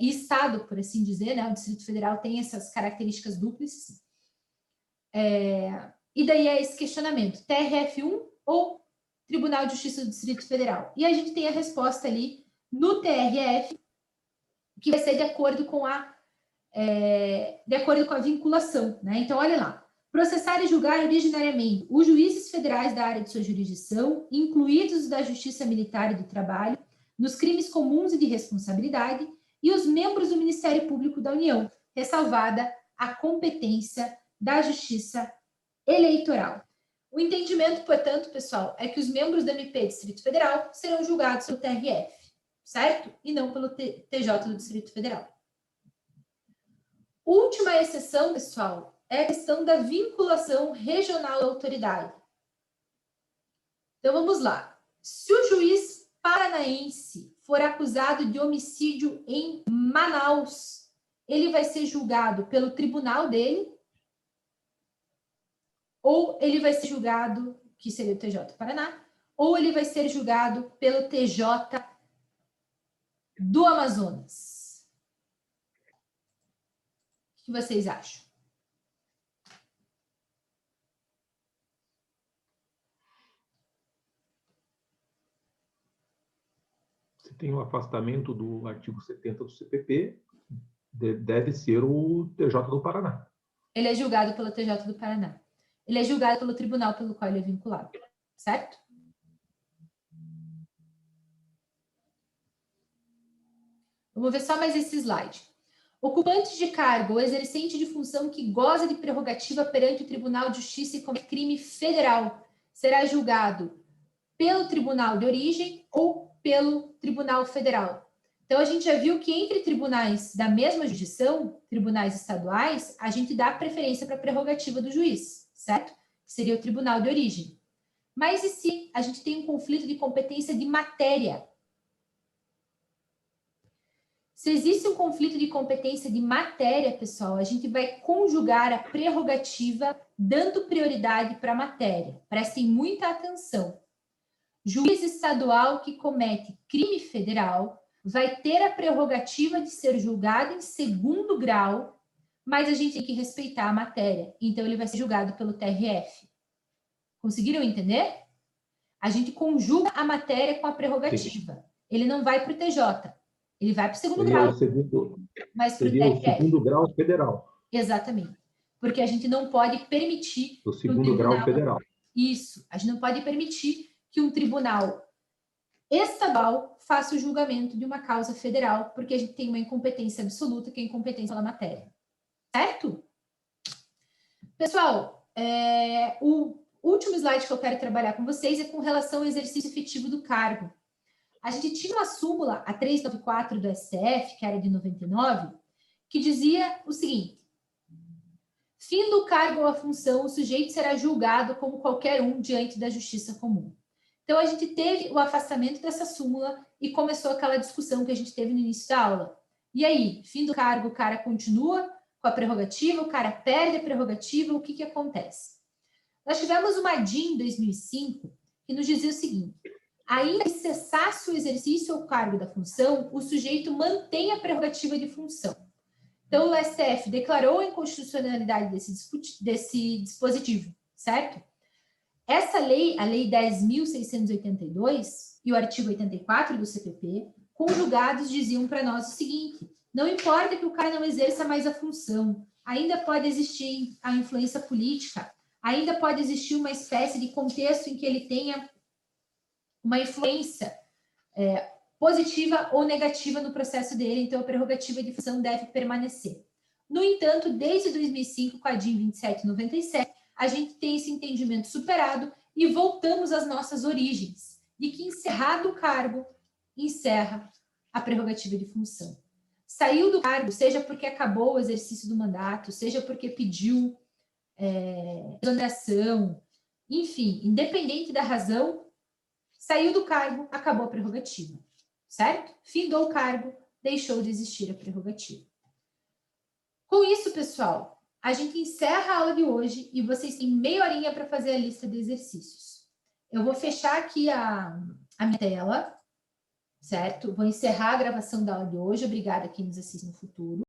e estado, por assim dizer, né? O Distrito Federal tem essas características dúplices. E daí é esse questionamento: TRF1 ou Tribunal de Justiça do Distrito Federal? E a gente tem a resposta ali no TRF, que vai ser de acordo com a vinculação, né? Então, olha lá: processar e julgar originariamente os juízes federais da área de sua jurisdição, incluídos os da Justiça Militar e do Trabalho, nos crimes comuns e de responsabilidade, e os membros do Ministério Público da União, ressalvada a competência da Justiça Eleitoral. O entendimento, portanto, pessoal, é que os membros do MP Distrito Federal serão julgados pelo TRF, certo? E não pelo TJ do Distrito Federal. Última exceção, pessoal, é a questão da vinculação regional à autoridade. Então, vamos lá. Se o juiz paranaense for acusado de homicídio em Manaus, ele vai ser julgado pelo tribunal dele, ou ele vai ser julgado, que seria o TJ Paraná, ou ele vai ser julgado pelo TJ do Amazonas. O que vocês acham? Se tem o afastamento do artigo 70 do CPP, deve ser o TJ do Paraná. Ele é julgado pelo TJ do Paraná. Ele é julgado pelo tribunal pelo qual ele é vinculado, certo? Vamos ver só mais esse slide. Ocupante de cargo ou exercente de função que goza de prerrogativa perante o Tribunal de Justiça e comete crime federal será julgado pelo tribunal de origem ou pelo Tribunal Federal. Então, a gente já viu que entre tribunais da mesma jurisdição, tribunais estaduais, a gente dá preferência para a prerrogativa do juiz, certo? Que seria o tribunal de origem. Mas e se a gente tem um conflito de competência de matéria? Se existe um conflito de competência de matéria, pessoal, a gente vai conjugar a prerrogativa dando prioridade para a matéria. Prestem muita atenção. Juiz estadual que comete crime federal vai ter a prerrogativa de ser julgado em segundo grau, mas a gente tem que respeitar a matéria. Então, ele vai ser julgado pelo TRF. Conseguiram entender? A gente conjuga a matéria com a prerrogativa. Sim. Ele não vai para o TJ. Ele vai para o segundo grau. Mas para o TRF. O segundo grau federal. Exatamente. Porque a gente não pode permitir... O segundo grau federal. Isso. A gente não pode permitir que um tribunal estadual faça o julgamento de uma causa federal, porque a gente tem uma incompetência absoluta, que é a incompetência na matéria. Certo? Pessoal, o último slide que eu quero trabalhar com vocês é com relação ao exercício efetivo do cargo. A gente tinha uma súmula, a 394 do STF, que era de 99, que dizia o seguinte: fim do cargo ou a função, o sujeito será julgado como qualquer um diante da justiça comum. Então, a gente teve o afastamento dessa súmula e começou aquela discussão que a gente teve no início da aula. E aí, fim do cargo, o cara continua com a prerrogativa, o cara perde a prerrogativa, o que que acontece? Nós tivemos uma DIN em 2005 que nos dizia o seguinte: ainda que cessasse o exercício ou cargo da função, o sujeito mantém a prerrogativa de função. Então, o STF declarou a inconstitucionalidade desse dispositivo, certo? Essa lei, a Lei 10.682 e o artigo 84 do CPP, conjugados, diziam para nós o seguinte: não importa que o cara não exerça mais a função, ainda pode existir a influência política, ainda pode existir uma espécie de contexto em que ele tenha uma influência positiva ou negativa no processo dele, então a prerrogativa de função deve permanecer. No entanto, desde 2005, com a DIN 2797, a gente tem esse entendimento superado e voltamos às nossas origens, de que encerrado o cargo, encerra a prerrogativa de função. Saiu do cargo, seja porque acabou o exercício do mandato, seja porque pediu exoneração, enfim, independente da razão, saiu do cargo, acabou a prerrogativa, certo? Findou o cargo, deixou de existir a prerrogativa. Com isso, pessoal, a gente encerra a aula de hoje e vocês têm meia horinha para fazer a lista de exercícios. Eu vou fechar aqui a minha tela, certo? Vou encerrar a gravação da aula de hoje. Obrigada a quem nos assiste no futuro.